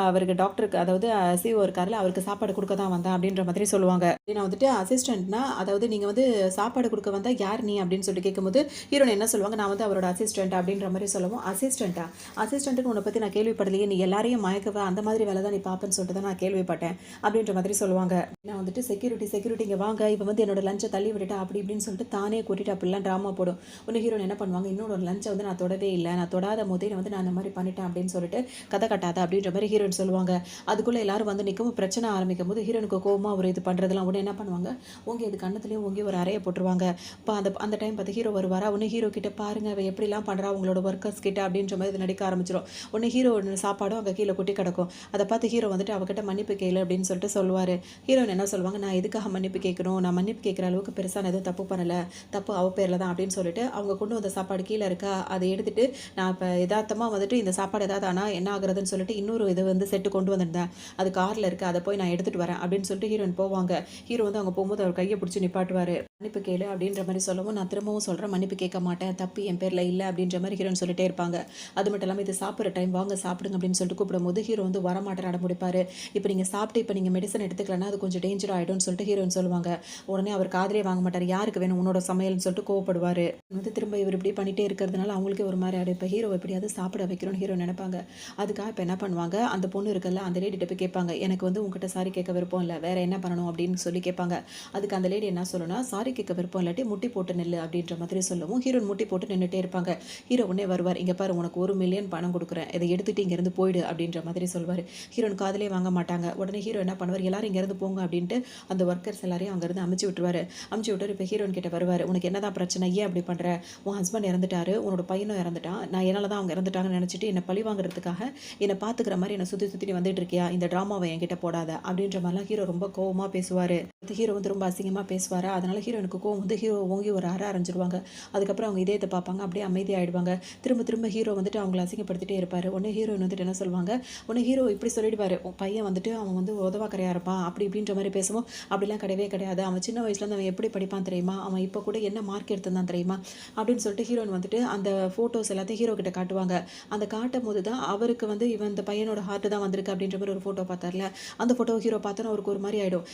அவருக்கு டாக்டருக்கு அதாவது சிஓ இருக்கார்ல, அவருக்கு சாப்பாடு குடுக்க தான் வந்தேன் அப்படின்ற மாதிரி சொல்லுவாங்க. நான் வந்துட்டு அசிஸ்டன்ட்னா, அதாவது நீங்க வந்து சாப்பாடு குடுக்க வந்தா யார் நீ அப்படின்னு சொல்லிட்டு கேட்கும்போது, ஹீரோயின் என்ன சொல்லுவாங்க, நான் வந்து அவரோட அசிஸ்டன்ட் அப்படின்ற மாரி சொல்லவும், அசிஸ்டன்ட்டா? அசிஸ்டன்ட்ன்னு உன்ன பத்தி நான் கேள்விப்படலையே. நீ எல்லாரையும் மயக்கவ அந்த மாதிரி வேலை தான் நீ பார்ப்பேன்னு சொல்லிட்டு தான் நான் கேள்விப்பட்டேன். அப்படின்ற மாதிரி சொல்லுவாங்க. நான் வந்துட்டு செக்யூரிட்டி இங்க வாங்க. இவ வந்து என்னோட லஞ்ச தள்ளி விட்டுட்டா அப்படி இப்படின்னு சொல்லிட்டு தானே கூட்டிட்டு அப்படிலாம் டிராமா போடும். உடனே ஹீரோயின் என்ன பண்ணுவாங்க, இன்னொரு லஞ்ச வந்து நான் தொடவே இல்ல. நான் தொடாத போதே வந்து நான் இந்த மாதிரி பண்ணிட்டேன் அப்படின்னு சொல்லிட்டு கதை கட்டாத அப்படின்ற மாதிரி ஹீரோயின் சொல்லுவாங்க. அதுக்குள்ள எல்லாரும் வந்து நிற்கவும் பிரச்சனை ஆரம்பிக்கும் போது ஹீரோனுக்கு கோவமா ஒரு இது பண்றதெல்லாம் உடனே என்ன பண்ணுவாங்க, ஓங்கி அது கண்ணத்துலயும் ஓங்கி ஒரு அறைய போட்டுருவாங்க. இப்போ அந்த அந்த டைம் பார்த்து ஹீரோ வருவாரா, உடனே ஹீரோ கிட்ட பாருங்க அவ எப்படிலாம் பண்றா உங்களோட ஒர்க்கர்ஸ் கிட்ட அப்படின்ற மாதிரி இது நடிக்க ஆரம்பிச்சிடும். உடனே ஹீரோ சாப்பாடும் அங்கே கீழே கொட்டி கிடக்கும். அதை பார்த்து ஹீரோ வந்துட்டு அவகிட்ட மன்னிப்பு கேளு அப்படின்னு சொல்லிட்டு சொல்லுவாரு. ஹீரோயின் என்ன சொல்லுவாங்க, நான் எதுக்காக மன்னிப்பு கேட்கணும், நான் மன்னிப்பு கேட்குற அளவுக்கு பெருசாக நான் எதுவும் தப்பு பண்ணல, தப்பு அவ பேர்ல தான் அப்படின்னு சொல்லிட்டு அவங்க கொண்டு வந்த சாப்பாடு கீழே இருக்கா, அதை எடுத்துட்டு நான் இப்போ யதார்த்தமா வந்துட்டு இந்த சாப்பாடு ஏதாவது ஆனால் என்ன ஆகுறதுன்னு சொல்லிட்டு இன்னொரு இது வந்து செட்டு கொண்டு வந்திருந்தேன், அது கார்ல இருக்கு, அதை போய் நான் எடுத்துட்டு வரேன் அப்படின்னு சொல்லிட்டு ஹீரோயின் போவாங்க. ஹீரோ வந்து அவங்க போகும்போது அவர் கையை பிடிச்சி நிப்பாட்டுவாரு. மன்னிப்பு கேளு அப்படின்ற மாதிரி சொல்லவும், நான் திரும்பவும் சொல்கிறேன் மன்னிப்பு கேட்க மாட்டேன், தப்பு என் பேரில் இல்லை அப்படின்ற மாதிரி ஹீரோயின் சொல்லிட்டே இருப்பாங்க. அது மட்டும் இல்லாமல் இது சாப்பிட்ற டைம் வாங்க சாப்பிடுங்க அப்படின்னு சொல்லிட்டு கூப்பிடும்போது ஹீரோ வந்து வரமாட்டேன் அடம்பிடிப்பார். இப்போ நீங்கள் சாப்பிட்டு இப்போ நீங்கள் மெடிசன் எடுத்துக்கலன்னா அது கொஞ்சம் டேஞ்சர் ஆகிடும்னு சொல்லிட்டு ஹீரோயின் சொல்லுவாங்க. உடனே அவர் காதலே வாங்க மாட்டார். யாருக்கு வேணும் உன்னோட சமையல்னு சொல்லிட்டு கோவப்படுவார். வந்து திரும்ப இவர் இப்படி பண்ணிகிட்டே இருக்கிறதுனால அவங்களுக்கே ஒரு மாதிரி ஆகிடும். இப்போ ஹீரோ எப்படியாவது சாப்பிட வைக்கணும்னு ஹீரோ நினைப்பாங்க. அதுக்காக இப்போ என்ன பண்ணுவாங்க, அந்த பொண்ணு இருக்குல்ல அந்த லேடிட்ட போய் கேட்பாங்க, எனக்கு வந்து உங்ககிட்ட சாரி கேட்க விருப்பம் இல்லை, வேறு என்ன பண்ணணும் அப்படின்னு சொல்லி கேட்பாங்க. அதுக்கு அந்த லேடி என்ன சொல்லணும்னா, சாரி கேட்க விருப்பம் இல்லாட்டி முட்டி போட்டு நில்லு அப்படின்ற மாதிரி சொல்லவும் ஹீரோயின் முட்டி போட்டு நின்றுட்டே இருப்பாங்க. ஹீரோ உடனே வருவார். இங்கே பாரு உனக்கு 1 மில்லியன் பணம் கொடுக்குறேன், இதை எடுத்துகிட்டு இங்கேருந்து போயிடு அப்படின்ற மாதிரி சொல்வார். ஹீரோயின் காதலே வாங்க மாட்டாங்க. உடனே ஹீரோ என்ன பண்ணுவார், எல்லாரும் இங்கேருந்து போங்க அப்படின்ட்டு அந்த ஒர்க்கர்ஸ் எல்லாரையும் அங்கேருந்து அமுச்சு விட்டுருவார். அமுச்சு விட்டு இப்போ ஹீரோயின் கிட்ட வருவார். உனக்கு என்னதான் பிரச்சனை, ஏன் அப்படி பண்ணுற, உன் ஹஸ்பண்ட் இறந்துட்டாரு, உன்னோட பையனும் இறந்துட்டான், நான் என்னால் தான் அவங்க இறந்துட்டாங்கன்னு நினச்சிட்டு என்னை பழி வாங்குறதுக்காக என்னை பார்த்துக்கிற மாதிரி என்னை சுற்றி சுற்றி வந்துட்டு இருக்கியா, இந்த ட்ராமாவை என்கிட்ட போடாத அப்படின்ற மாதிரிலாம் ஹீரோ ரொம்ப கோவமாக பேசுவார். ஹீரோ வந்து ரொம்ப அசிங்கமாக பேசுவார். அதனால ஹீரோனுக்கு கோவம் வந்து ஹீரோ ஓங்கி ஒரு அரைஞ்சிருவாங்க. அதுக்கப்புறம் அவங்க இதயத்தை பார்ப்பாங்க, அப்படியே அமைதியாகிடுவாங்க. திரும்ப திரும்ப ஹீரோ வந்துட்டு அவங்கள அசிங்கப்படுத்திட்டே இருப்பார். உடனே ஹீரோயின் வந்துட்டு என்ன சொல்லுவாங்க, உடனே ஹீரோ இப்படி சொல்லிடுவார், உன் பையன் வந்துட்டு அவன் வந்து உதவாக்கரையாக இருப்பான் அப்படி இப்படின்ற மாதிரி பேசுவோம். அப்படிலாம் கிடையவே கிடையாது, அவன் சின்ன வயசுலேருந்து அவன் எப்படி படிப்பான் தெரியுமா, அவன் இப்போ கூட என்ன மார்க் எடுத்திருந்தான் தெரியுமா அப்படின்னு சொல்லிட்டு ஹீரோயின் வந்துட்டு அந்த ஃபோட்டோஸ் எல்லாத்தையும் ஹீரோ கிட்ட காட்டுவாங்க. அந்த காட்டும் போது தான் அவருக்கு வந்து இவன் இந்த பையனோட ஹார்ட் தான் வந்திருக்கு அப்படின்ற மாதிரி ஒரு ஃபோட்டோ பார்த்தார்ல, அந்த ஃபோட்டோ ஹீரோ பார்த்தோன்னா அவருக்கு ஒரு மாதிரி ஆகிடும்.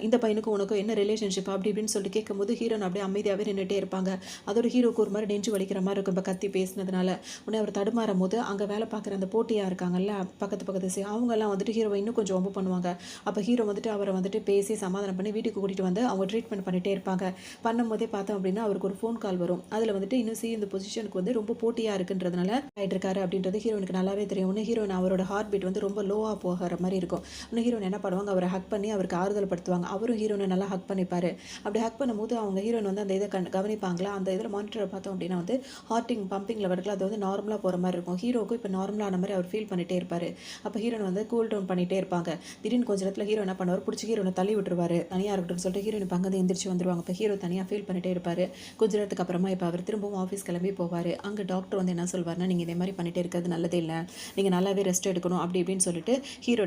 இந்த பையனுக்கும் உனக்கும் என்ன ரிலேஷன்ஷிப் அப்படி இப்படின்னு சொல்லிட்டு கேட்கும்போது ஹீரோன் அப்படியே அமைதியாகவே நின்றுட்டே இருப்பாங்க. அதோட ஹீரோக்கு ஒரு மாதிரி நெஞ்சு வலிக்கிற மாதிரி இருக்கும் இப்போ கத்தி பேசினதுனால. உடனே அவர் தடுமாறும் போது அங்கே வேலை பார்க்குற அந்த போட்டியாக இருக்காங்கல்ல பக்கத்து அவங்கெல்லாம் வந்துட்டு ஹீரோவை இன்னும் கொஞ்சம் ரொம்ப பண்ணுவாங்க. அப்போ ஹீரோ வந்துட்டு அவரை வந்துட்டு பேசி சமாதானம் பண்ணி வீட்டுக்கு கூட்டிகிட்டு வந்து அவங்க ட்ரீட்மெண்ட் பண்ணிகிட்டே இருப்பாங்க. பண்ணும்போதே பார்த்தோம் அப்படின்னா அவருக்கு ஒரு ஃபோன் கால் வரும். அதில் வந்துட்டு இன்னும் இந்த பொசிஷனுக்கு வந்து ரொம்ப போட்டியாக இருக்குன்றதுனால ஆகிட்டு இருக்காரு அப்படின்றது ஹீரோனுக்கு நல்லாவே தெரியும். இன்னும் ஹீரோயின் அவரோட ஹார்ட் பீட் வந்து ரொம்ப லோவாக போகிற மாதிரி இருக்கும். இன்னும் ஹீரோயின் என்ன பண்ணுவாங்க, அவரை ஹக் பண்ணி அவருக்கு ஆறுதல் படுத்துவாங்க. அவரும் ஹீரோனை நல்லா ஹக் பண்ணிப்பார். அப்படி ஹக் பண்ணும்போது அவங்க ஹீரோயின் வந்து அந்த இதை கவனிப்பாங்களா, அந்த இதில் மானிட்டரை பார்த்தோம் அப்படின்னா வந்து பம்பிங் லெவலுக்கு அது வந்து நார்மலாக போகிற மாதிரி இருக்கும். ஹீரோக்கும் இப்போ நார்மலான மாதிரி அவர் ஃபீல் பண்ணிகிட்டே இருப்பார். அப்போ ஹீரோன் வந்து கூல் டவுன் பண்ணிகிட்டே இருப்பாங்க. திடீர்னு கொஞ்ச நேரத்தில் ஹீரோ என்ன பண்ணுவார், பிடிச்சி ஹீரோனை தள்ளி விட்டுருவார். தனியாக இருக்கட்டும்னு சொல்லிட்டு ஹீரோயின் பங்கு எந்திரிச்சு வந்துருவாங்க. இப்போ ஹீரோ தனியாக ஃபீல் பண்ணிகிட்டே இருப்பார். கொஞ்ச நேரத்துக்கு அப்புறமா இப்போ அவர் திரும்பவும் ஆஃபீஸ் கிளம்பி போவார். அங்கே டாக்டர் வந்து என்ன சொல்வார்னா, நீங்கள் இதே மாதிரி பண்ணிகிட்டே இருக்கிறது நல்லதே இல்லை, நீங்கள் நல்லாவே ரெஸ்ட் எடுக்கணும் அப்படி இப்படின்னு சொல்லிட்டு ஹீரோ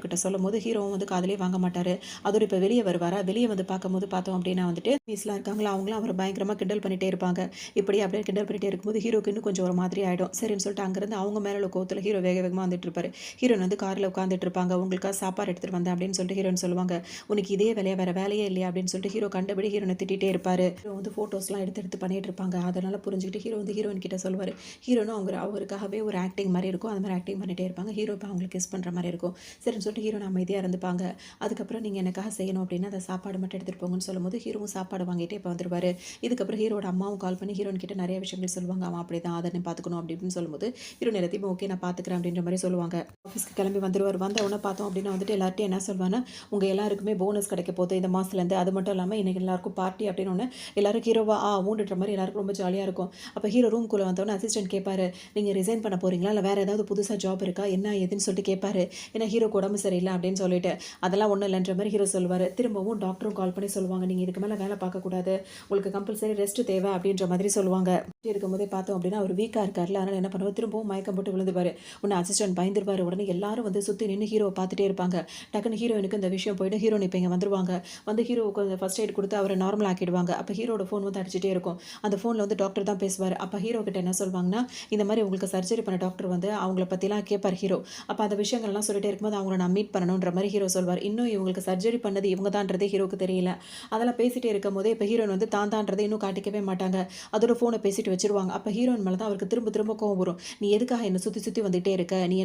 கிட்ட சொல்லும் போது ஹீரோவும் வந்து காதலே வாங்க மாட்டார். அதோட இப்போ வெளியே வருவாரா, வெளியே வந்து பார்க்கும்போது பார்த்தோம் அப்படின்னா வந்துட்டு மீஸ்லாம் இருக்காங்களா, அவங்களும் அவரை பயங்கரமாக கிண்டல் பண்ணிகிட்டே இருப்பாங்க. இப்படி அப்படியே கிண்டல் பண்ணிகிட்டே இருக்கும்போது ஹீரோக்கு இன்னும் கொஞ்சம் ஒரு மாதிரி ஆகிடும். சரின்னு சொல்லிட்டு அங்கேருந்து அவங்க மேலே கோவத்தில் ஹீரோ வேகமாக வந்துட்டு இருப்பார். ஹீரோன் வந்து காரில் உட்காந்துட்டு இருப்பாங்க. உங்களுக்காக சாப்பாடு எடுத்துகிட்டு வந்தேன் அப்படின்னு சொல்லிட்டு ஹீரோன்னு சொல்லுவாங்க. உனக்கு இதே வேறு வேலையே இல்லையா அப்படின்னு சொல்லிட்டு ஹீரோ கண்டபடி ஹீரோனை திட்டிகிட்டே இருப்பார். ஹீரோ வந்து ஃபோட்டோஸ்லாம் எடுத்து பண்ணிட்டு இருப்பாங்க. அதனால் புரிஞ்சுக்கிட்டு ஹீரோ வந்து ஹீரோயின் கிட்ட சொல்லுவார். ஹீரோனும் அவருக்காகவே ஒரு ஆக்டிங் மாதிரி இருக்கும். அந்த மாதிரி ஆக்டிங் பண்ணிகிட்டே இருப்பாங்க. ஹீரோ இப்போ அவங்களுக்கு கிஸ் பண்ணுற மாதிரி இருக்கும். சரின்னு சொல்லிட்டு ஹீரோன் அமைதியாக இருந்துப்பாங்க. அதுக்கப்புறம் நீங்கள் எனக்காக செய்யணும் அப்படின்னா அதை சாப்பாடு மட்டும் எடுத்துகிட்டு போங்கன்னு சொல்லும்போது ஹீரோவும் சாப்பாடு வாங்கிட்டு இப்போ வந்துருவார். இதுக்கப்புறம் ஹீரோட அம்மாவும் கால் பண்ணி ஹீரோன் கிட்ட நிறைய விஷயங்கள் சொல்லுவாங்க. அவன் அப்படி தான் அதை பார்த்துக்கணும் அப்படின்னு சொல்லும்போது ஹீரோன் எல்லாத்தையும் ஓகே நான் பார்த்துக்கிறேன் அப்படின்ற மாதிரி சொல்லுவாங்க. ஆஃபீஸ்க்கு கிளம்பி வந்துருவார். வந்த உடனே பார்த்தோம் அப்படின்னா வந்துட்டு எல்லார்ட்டையும் என்ன சொல்வாங்கன்னா, உங்கள் எல்லாருக்குமே போனஸ் கிடைக்க போகுது இந்த மாதத்துலேருந்து, அது மட்டும் இல்லாமல் இன்றைக்கி எல்லாருக்கும் பார்ட்டி அப்படின்னு ஒன்று எல்லாரும் ஹீரோவா ஊண்டுன்ற மாதிரி எல்லாருக்கும் ரொம்ப ஜாலியாக இருக்கும். அப்போ ஹீரோ ரூம்குள்ளே வந்தோடனே அசிஸ்டன்ட் கேட்பாரு, நீங்கள் ரிசைன் பண்ண போகிறீங்களா இல்லை வேறு ஏதாவது புதுசாக ஜாப் இருக்கா என்ன ஏதுன்னு சொல்லிட்டு கேட்பாரு. ஏன்னா ஹீரோக்கு உடம்பு சரியில்லை அப்படின்னு சொல்லிட்டு அதெல்லாம் ஒன்றும் இல்லைன்ற மாதிரி ஹீரோ சொல்லுவார். திரும்பவும் டாக்டரும் கால் பண்ணி சொல்லுவாங்க, நீங்கள் இதுக்கு மேலே வேலை பார்க்கக்கூடாது, உங்களுக்கு கம்பல்சரி ரெஸ்ட் தேவை அப்படின்ற மாதிரி சொல்லுவாங்க. இருக்கும்போதே பார்த்தோம் அப்படின்னா அவர் வீக்காக இருக்கார்ல, அதனால் என்ன பண்ணுவார், திரும்பவும் மயக்கம் போட்டு விழுந்துவார். உடனே அசிஸ்டன்ட் பயந்துருவார். உடனே எல்லாரும் வந்து சுற்றி நின்று ஹீரோ பார்த்துட்டே இருப்பாங்க. டக்குன்னு ஹீரோயினுக்கு இந்த விஷயம் போயிட்டு ஹீரோயின் இப்போ இங்கே வந்துருவாங்க. வந்து ஹீரோவுக்கு கொஞ்சம் ஃபர்ஸ்ட் எய்ட் கொடுத்து அவரை நார்மல் ஆக்கிடுவாங்க. அப்போ ஹீரோட ஃபோன் வந்து அடிச்சுட்டே இருக்கும். அந்த ஃபோனில் வந்து டாக்டர் தான் பேசுவார். அப்போ ஹீரோ கிட்ட என்ன சொல்லுவாங்கன்னா, இந்த மாதிரி உங்களுக்கு சர்ஜரி பண்ண டாக்டர் வந்து அவங்கள பற்றிலாம் கேட்பார் ஹீரோ. அப்போ அந்த விஷயங்கள்லாம் சொல்லிட்டே இருக்கும்போது அவங்கள நான் மீட் பண்ணணுன்ற மாதிரி ஹீரோ சொல்வார். இன்னும் இவங்களுக்கு சர்ஜரி பண்ணது இவங்க தான்றதே ஹீரோக்கு தெரியல. அதெல்லாம் பேசிகிட்டே இருக்கும் போதே இப்போ ஹீரோயின் வந்து தான்றதை இன்னும் காட்டிக்கவே மாட்டாங்க. அதோட ஃபோனை பேசிட்டு வச்சிருவாங்க. அப்போ ஹீரோயின் மேலே தான் அவருக்கு திரும்ப திரும்ப கோவம் வரும். நீ எதுக்காக என்னை சுற்றி சுற்றி வந்துகிட்டே இருக்க, நீ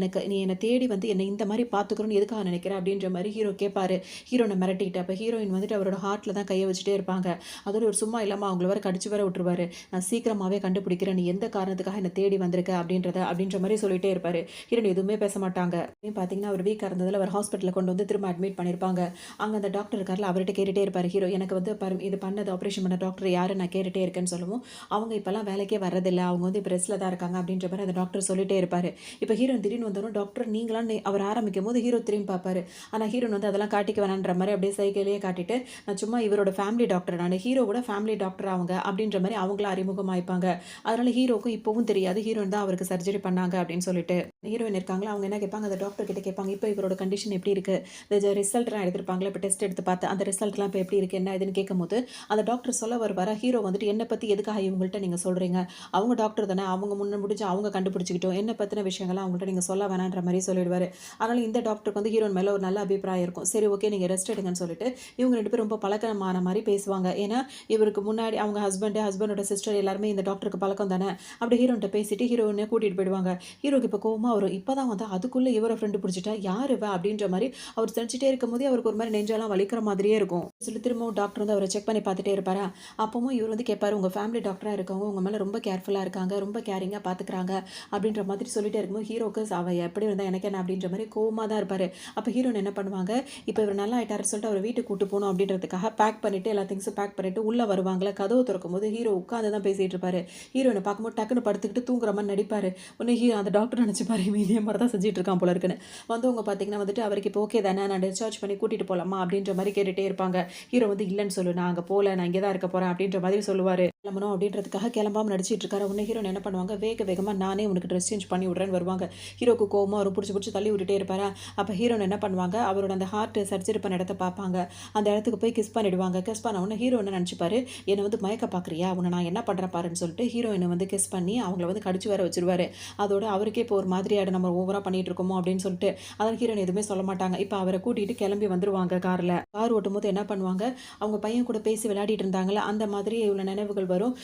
என்னை தேடி வந்து என்னை இந்த மாதிரி பார்த்துக்கணும்னு எதுக்காக நினைக்கிற அப்படின்ற மாதிரி ஹீரோ கேட்பாரு. ஹீரோனை மிரட்டிக்கிட்டு அப்போ ஹீரோயின் வந்துட்டு அவரோட ஹார்ட்டில் தான் கையை வச்சுட்டே இருப்பாங்க. அதோட ஒரு சும்மா இல்லாமல் அவங்கள வர கடிச்சு வர விட்டுருவாரு. நான் சீக்கிரமாகவே கண்டுபிடிக்கிறேன் நீ எந்த காரணத்துக்காக என்னை தேடி வந்திருக்க அப்படின்ற மாதிரி சொல்லிட்டே இருப்பார். ஹீரோயின் எதுவுமே பேச மாட்டாங்க. பார்த்தீங்கன்னா அவர் வீக்காக இருந்ததில் அவர் ஹாஸ்பிட்டலில் கொண்டு வந்து திரும்ப அட்மிட் பண்ணியிருப்பாங்க. அங்கே அந்த டாக்டர் இருக்கார்ல அவர்கிட்ட கேட்டுகிட்டே இருப்பார் ஹீரோ, எனக்கு வந்து இது பண்ணது ஆப்ரேஷன் பண்ண டாக்டர் யார் நான் கேட்டுகிட்டே இருக்கேன்னு சொல்லுவோம். அவங்க இப்போல்லாம் வேலைக்கே வரதில்லை, அவங்க வந்து இப்போ ரெஸ்ட்டில் தான் இருக்காங்க அப்படின்ற மாதிரி அந்த டாக்டர் சொல்லிட்டே இருப்பார். இப்போ ஹீரோயின் திடீர்னு வந்தோம் டாக்டர் நீங்களாம் அவர் ஆரம்பிக்கும் போது ஹீரோ திரும்பி பார்ப்பாரு. ஆனால் ஹீரோன் வந்து அதெல்லாம் காட்டிக்க வேணான்ற மாதிரி அப்படியே சைக்கிளையே காட்டிட்டு நான் சும்மா இவரோட ஃபேமிலி டாக்டர், நான் ஹீரோவோட ஃபேமிலி டாக்டர் அவங்க அப்படின்ற மாதிரி அவங்கள அறிமுகமாயிப்பாங்க. அதனால ஹீரோக்கும் இப்போவும் தெரியாது ஹீரோயின் தான் அவருக்கு சர்ஜரி பண்ணாங்க அப்படின்னு சொல்லிட்டு. ஹீரோயின் இருக்காங்களா அவங்க என்ன கேட்பாங்க, அந்த டாக்டர் கிட்ட கேட்பாங்க, இப்போ இவரோட கண்டிஷன் எப்படி இருக்குது, இந்த ரிசல்ட்லாம் எடுத்துருப்பாங்களா, இப்போ டெஸ்ட் எடுத்து பார்த்து அந்த ரிசல்ட்லாம் இப்போ எப்படி இருக்குது என்ன இதுன்னு அப்படின்னு கேட்கும்போது அந்த டாக்டர் சொல்ல வருவாரா, ஹீரோ வந்துட்டு என்னை பற்றி எதுக்காக இவங்கள்ட்ட நீங்கள் சொல்கிறீங்க, அவங்க டாக்டர் தானே, அவங்க முன்ன முடிஞ்சு அவங்க கண்டுபிடிச்சிக்கிட்டோம், என்னை பற்றின விஷயங்கள்லாம் அவங்கள்ட்ட நீங்கள் சொல்ல வேணான்ற மாதிரி சொல்லிடுவார். அதனால் இந்த டாக்டருக்கு வந்து ஹீரோயின் மேலே ஒரு நல்ல அபிப்பிராயம் இருக்கும். சரி ஓகே நீங்கள் ரெஸ்ட் எடுங்கன்னு சொல்லிட்டு இவங்க 2 பேரும் ரொம்ப பழக்கமான மாதிரி பேசுவாங்க. ஏன்னா இவருக்கு முன்னாடி அவங்க ஹஸ்பண்டோட சிஸ்டர் எல்லாருமே இந்த டாக்டருக்கு பழக்கம் தானே. அப்படி ஹீரோன்ட்ட பேசிட்டு ஹீரோயினை கூட்டிகிட்டு போயிடுவாங்க. ஹீரோக்கு இப்போ கோவமா வரும். இப்போ தான் வந்து அதுக்குள்ளே இவரை ஃப்ரெண்டு பிடிச்சிட்டா யார் இவ அப்படின்ற மாதிரி அவர் செஞ்சுட்டே இருக்கும்போதே அவருக்கு ஒரு மாதிரி நெஞ்செல்லாம் வலிக்கிற மாதிரியே இருக்கும். சொல்லி திரும்பவும் டாக்டர் வந்து அவரை செக் பண்ணி பார்த்துட்டே இருப்பாரா. அப்பவும் இவர் வந்து கேட்பாரு, உங்கள் ஃபேமிலி டாக்டராக இருக்கவங்க உங்கள் மேலே ரொம்ப கேர்ஃபுல்லாக இருக்காங்க, ரொம்ப கேரிங்காக பார்த்துக்கிறாங்க அப்படின்ற மாதிரி சொல்லிட்டே இருக்கும்போது ஹீரோக்கு அவ எப்படி இருந்தால் எனக்கு என்ன அப்படின்ற மாதிரி கோவமாக தான் இருப்பார். அப்போ ஹீரோன் என்ன பண்ணுவாங்க, இப்போ இவர் நல்லா ஆயிட்டாருன்னு சொல்லிட்டு அவரை வீட்டுக்கு கூட்டு போகணும் அப்படின்றதுக்காக பேக் பண்ணிவிட்டு எல்லா திங்ஸும் பேக் பண்ணிவிட்டு உள்ளே வருவாங்களே. கதவு திறக்கும் போது ஹீரோ உட்காந்து தான் பேசிகிட்டு இருப்பாரு. ஹீரோனை பார்க்கும்போது டக்குன்னு படுத்துக்கிட்டு தூங்குற மாதிரி நடிப்பார். உடனே அந்த டாக்டர் நினச்சிப்பாரு இதே மாதிரி தான் செஞ்சுட்டு இருக்கான் போல இருக்குன்னு. வந்தவங்க பார்த்தீங்கன்னா வந்துட்டு அவருக்கு இப்போ ஓகே தானே, நான் டிஸ்சார்ஜ் பண்ணி கூட்டிகிட்டு போகலாமா அப்படின்ற மாதிரி கேட்டுகிட்டே இருப்பாங்க. ஹீரோ வந்து இல்லைன்னு சொல்லு, நான் அங்கே போகல, நான் இங்கே தான் இருக்க போகிறேன் அப்படின்ற மாதிரி சொல்லுவார். கிளம்பணும் அப்படின்றதுக்காக கிளம்பாம நடிச்சிட்டு இருக்காரு. உடனே ஹீரோன் என்ன பண்ணுவாங்க, வேகமாக நானே உனக்கு ட்ரெஸ் சேஞ்ச் பண்ணி விட்றேன்னு வருவாங்க. ஹீரோக்கு கோவமாக ஒரு பிடிச்சி தள்ளி விட்டுட்டே இருப்பாரா. அப்போ ஹீரோன் என்ன பண்ணுவாங்க, அவரோட அந்த ஹார்ட் சர்ஜரி பண்ண இடத்த பார்ப்பாங்க. அந்த இடத்துக்கு போய் கிஸ் பண்ணிடுவாங்க. கிஸ் பண்ண உடனே ஹீரோ என்ன நினச்சிப்பாரு, என்னை வந்து மயக்க பார்க்குறியா, உன்னை நான் என்ன பண்ணுறேன் பாருன்னு சொல்லிட்டு ஹீரோயினை வந்து கிஸ் பண்ணி அவங்கள வந்து கடிச்சு வர வச்சிருவாரு. அதோட அவருக்கே இப்போ ஒரு மாதிரியாடு நம்ம ஓவராக பண்ணிட்டு இருக்கோமோ அப்படின்னு சொல்லிட்டு அதன் ஹீரோயின் எதுவுமே சொல்ல மாட்டாங்க. இப்போ அவரை கூட்டிகிட்டு கிளம்பி வந்துருவாங்க. கார் ஓட்டும் போது என்ன பண்ணுவாங்க, அவங்க பையன் கூட பேசி விளையாடிட்டு இருந்தாங்களே அந்த மாதிரி உள்ள நினைவுகள் வரும்.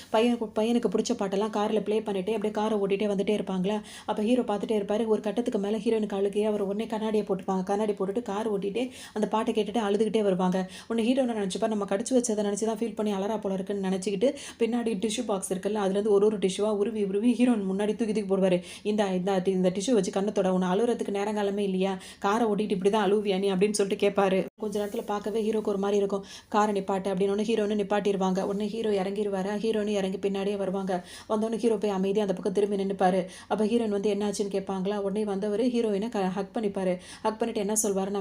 பையனுக்கு பிடிச்ச பாட்டெல்லாம் காரில் ப்ளே பண்ணிட்டு அப்படியே காரை ஓட்டிகிட்டே வந்துட்டே இருப்பாங்களா. அப்போ ஹீரோ பார்த்துட்டே இருப்பார். ஒரு கட்டத்துக்கு மேலே ஹீரோனுக்கு அழுகையே அவர் உடனே கண்ணாடியை போட்டுப்பாங்க. கண்ணாடி போட்டுட்டு கார் ஓட்டிகிட்டே அந்த பாட்டை கேட்டுட்டு அழுதுகிட்டே வருவாங்க. உடனே ஹீரோனை நினச்சிப்பா நம்ம கடிச்சு வச்சதை நினச்சி தான் ஃபீல் பண்ணி அலறா போல இருக்குன்னு நினச்சிக்கிட்டு பின்னாடி டிஷ்யூ பாக்ஸ் இருக்குல்ல, அதுலேருந்து ஒரு டிஷ்யூவாக உருவி ஹீரோன் முன்னாடி தூக்கி போடுவார். இந்த டிஷ்யூ வச்சு கண்ணத்தோட உன்னை அழுகிறதுக்கு நேரங்காலமே இல்லையா, காரை ஓட்டிட்டு இப்படி தான் அழுவியா நீ அப்படின்னு சொல்லிட்டு கேட்பாரு. கொஞ்ச நேரத்தில் பார்க்கவே ஹீரோக்கு ஒரு மாதிரி இருக்கும். காரை நிப்பாட்டு அப்படின்னு ஹீரோனு நிப்பாட்டிடுவாங்க. உடனே ஹீரோ இறங்கிடுவாரு. ஹீரோனு இறங்கி பின்னாடியே வருவாங்க. வந்தோடனே ஹீரோ போய் அமைதியாக அந்த பக்கம் திரும்பி நின்றுப்பாரு. அப்போ ஹீரோயின் வந்து என்னாச்சுன்னு கேட்பாங்களா. உடனே வந்தவர் ஹீரோயினை ஹக் பண்ணிப்பாரு. ஹக் பண்ணிட்டு என்ன சொல்வார்,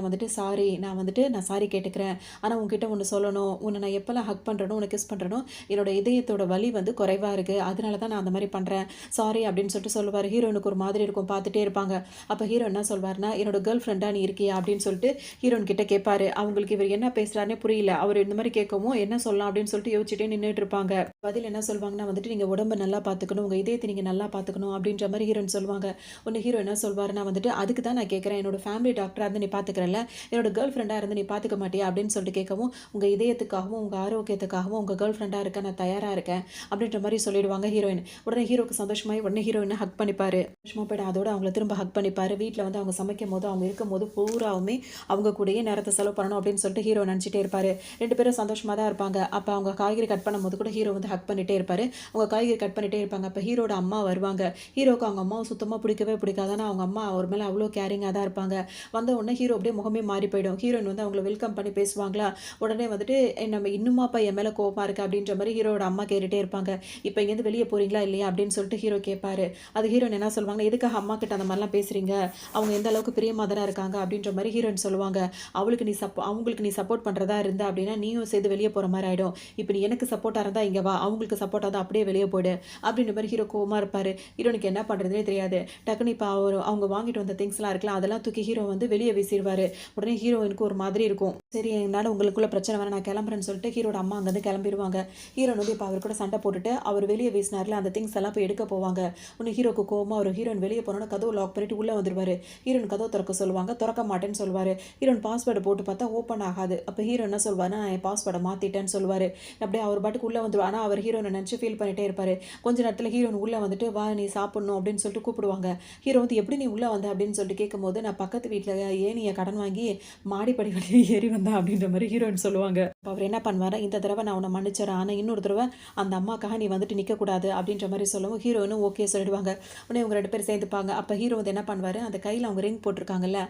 நான் சாரி கேட்டுக்கிறேன், ஆனால் உங்ககிட்ட ஒன்று சொல்லணும், உன்னை நான் எப்போல்லாம் ஹக் பண்ணுறனோ உன்னை கிஸ் பண்ணுறனோ என்னோட இதயத்தோட வலி வந்து குறைவாக இருக்குது, அதனால தான் நான் அந்த மாதிரி பண்ணுறேன், சாரி அப்படின்னு சொல்லிட்டு சொல்லுவார். ஹீரோனுக்கு ஒரு மாதிரி இருக்கும், பார்த்துட்டே இருப்பாங்க. அப்போ ஹீரோ என்ன சொல்வார்னா, என்னோட கேர்ள் ஃப்ரெண்டாக நீ இருக்கியா அப்படின்னு சொல்லிட்டு ஹீரோன் கிட்ட கேட்பாரு. அவங்களுக்கு இவர் என்ன பேசுகிறாருனே புரியல. அவர் இந்த மாதிரி கேட்கவும் என்ன சொல்லலாம் அப்படின்னு சொல்லிட்டு யோசிச்சுட்டே நின்றுட்டு இருப்பாங்க. பதில் என்ன சொல்வாங்கன்னா வந்துட்டு, நீங்கள் உடம்பை நல்லா பார்த்துக்கணும், உங்கள் இதயத்தை நீங்கள் நல்லா பார்த்துக்கணும் அப்படின்ற மாதிரி ஹீரோயின் சொல்லுவாங்க. ஒன்று ஹீரோ என்ன சொல்வாருன்னா வந்துட்டு, அதுக்கு தான் நான் கேட்குறேன், என்னோட ஃபேமிலி டாக்டராக இருந்து நீ பார்த்துக்கிறல்ல, என்னோட கேர்ள் ஃப்ரெண்டாக இருந்து நீ பார்த்துக்க மாட்டியா அப்படின்னு சொல்லிட்டு கேட்கவும், உங்கள் இதயத்துக்காகவும் உங்கள் ஆரோக்கியத்துக்காகவும் உங்கள் கேர்ள் ஃப்ரெண்டாக இருக்க நான் தயாராக இருக்கேன் அப்படின்ற மாதிரி சொல்லிடுவாங்க ஹீரோயின். உடனே ஹீரோக்கு சந்தோஷமாகி உடனே ஹீரோயினை ஹக் பண்ணிப்பாரு. சந்தோஷமாக போய்ட்டு அதோட அவங்கள திரும்ப ஹக் பண்ணிப்பாரு. வீட்டில் வந்து அவங்க சமைக்கும் போது அவங்க இருக்கும் போது பூராவுமே அவங்க கூடயே நேரத்தை செலவு பண்ணணும் அப்படின்னு சொல்லிட்டு ஹீரோ நினச்சிட்டே இருப்பார். 2 பேரும் சந்தோஷமாக தான் இருப்பாங்க. அப்போ அவங்க காய்கறி கட் பண்ணும்போது கூட ஹீரோ வந்து ஹக் பண்ணிட்டே இருப்பார். அவங்க காய்கறி கட் பண்ணிட்டே இருப்பாங்க. அப்போ ஹீரோட அம்மா வருவாங்க. ஹீரோக்கு அவங்க அம்மாவை சுத்தமாக பிடிக்கவே பிடிக்காது. ஆனால் அவங்க அம்மா அவர் மேலே அவ்வளோ கேரிங்காக தான் இருப்பாங்க. வந்த உடனே ஹீரோ அப்படியே முகமே மாறி போயிடும். ஹீரோயின் வந்து அவங்கள வெல்கம் பண்ணி பேசுவாங்களா. உடனே வந்துட்டு நம்ம இன்னுமாப்பா என் மேலே கோவமாக இருக்குது அப்படின்ற மாதிரி ஹீரோட அம்மா கேட்டுகிட்டே இருப்பாங்க. இப்போ இங்கேருந்து வெளியே போகிறீங்களா இல்லையா அப்படின்னு சொல்லிட்டு ஹீரோ கேட்பாரு. அது ஹீரோயின் என்ன சொல்லுவாங்க, எதுக்காக அம்மா கிட்ட அந்த மாதிரிலாம் பேசுகிறீங்க, அவங்க எந்த அளவுக்கு பிரியமாக தானே இருக்காங்க அப்படின்ற மாதிரி ஹீரோயின் சொல்லுவாங்க. அவங்களுக்கு நீ சப்போர்ட் பண்ணுறதா இருந்தா அப்படின்னா நீயும் சேர்ந்து வெளியே போகிற மாதிரி ஆகிடும். இப்போ நீ எனக்கு சப்போர்ட்டாக இருந்தால் இங்கே வா, அவங்களுக்கு சப்போர்ட்டாக தான் அப்படியே வெளியே போய்டு அப்படின்ற மாதிரி ஹீரோ கோவமாக இருப்பார். ஹீரோனுக்கு என்ன பண்ணுறதுனே தெரியாது. டக்குன்னு இப்போ அவங்க வாங்கிட்டு வந்த திங்ஸ்லாம் இருக்கலாம், அதெல்லாம் தூக்கி ஹீரோ வந்து வெளியே வீசிடுவார். உடனே ஹீரோயினுக்கு ஒரு மாதிரி இருக்கும். சரி என்னால் உங்களுக்குள்ள பிரச்சனை வேணா, நான் கிளம்புறேன்னு சொல்லிட்டு ஹீரோட அம்மா அங்கேருந்து கிளம்பிடுவாங்க. ஹீரோன் வந்து இப்போ அவர் கூட சண்டை போட்டுட்டு அவர் வெளியே வீசினார்ல அந்த திங்ஸ் எல்லாம் போய் எடுக்க போவாங்க. உடனே ஹீரோக்கு கோவமாக ஒரு ஹீரோயின் வெளியே போனோன்னா கதவு லாக் பண்ணிட்டு உள்ளே வந்துடுவார். ஹீரோயின் கதவு திறக்க சொல்லுவாங்க, திறக்க மாட்டேன்னு சொல்லுவார். ஹீரோயின் பாஸ்வேர்டு போட்டு பார்த்தா ஓப்பன் ஆகாது. அப்போ ஹீரோ என்ன சொல்வார்னா, நான் என் பாஸ்வேர்டை மாற்றிட்டேன்னு சொல்லுவார். அப்படியே அவர் பாட்டுக்கு உள்ளே வந்துடுவார். ஆனால் அவர் ஹீரோனை நினச்சி ஃபீல் பண்ணிகிட்டே இருப்பார். கொஞ்ச நேரத்தில் ஹீரோன் உள்ளே வந்துட்டு வா நீ சாப்பிட்ணும் அப்படின்னு சொல்லிட்டு கூப்பிடுவாங்க. ஹீரோ வந்து எப்படி நீ உள்ளே வந்த அப்படின்னு சொல்லிட்டு கேட்கும்போது, நான் பக்கத்து வீட்டில் ஏனியை கடன் வாங்கி மாடிப்படி வழியே ஏறி வந்தேன் அப்படின்ற மாதிரி ஹீரோயின் சொல்லுவாங்க. அப்போ அவர் என்ன பண்ணுவார், இந்த தடவை நான் உன்னை மன்னிச்சிடறேன், ஆனால் இன்னொரு தடவை அந்த அம்மாக்காக நீ வந்துட்டு நிற்கக்கூடாது அப்படின்ற மாதிரி சொல்லவும் ஹீரோயினும் ஓகே சொல்லிடுவாங்க. உடனே இவங்க 2 பேர் சேர்ந்துப்பாங்க. அப்போ ஹீரோ வந்து என்ன பண்ணுவார், அந்த கையில் அவங்க ரிங் போட்டிருக்காங்கல்ல,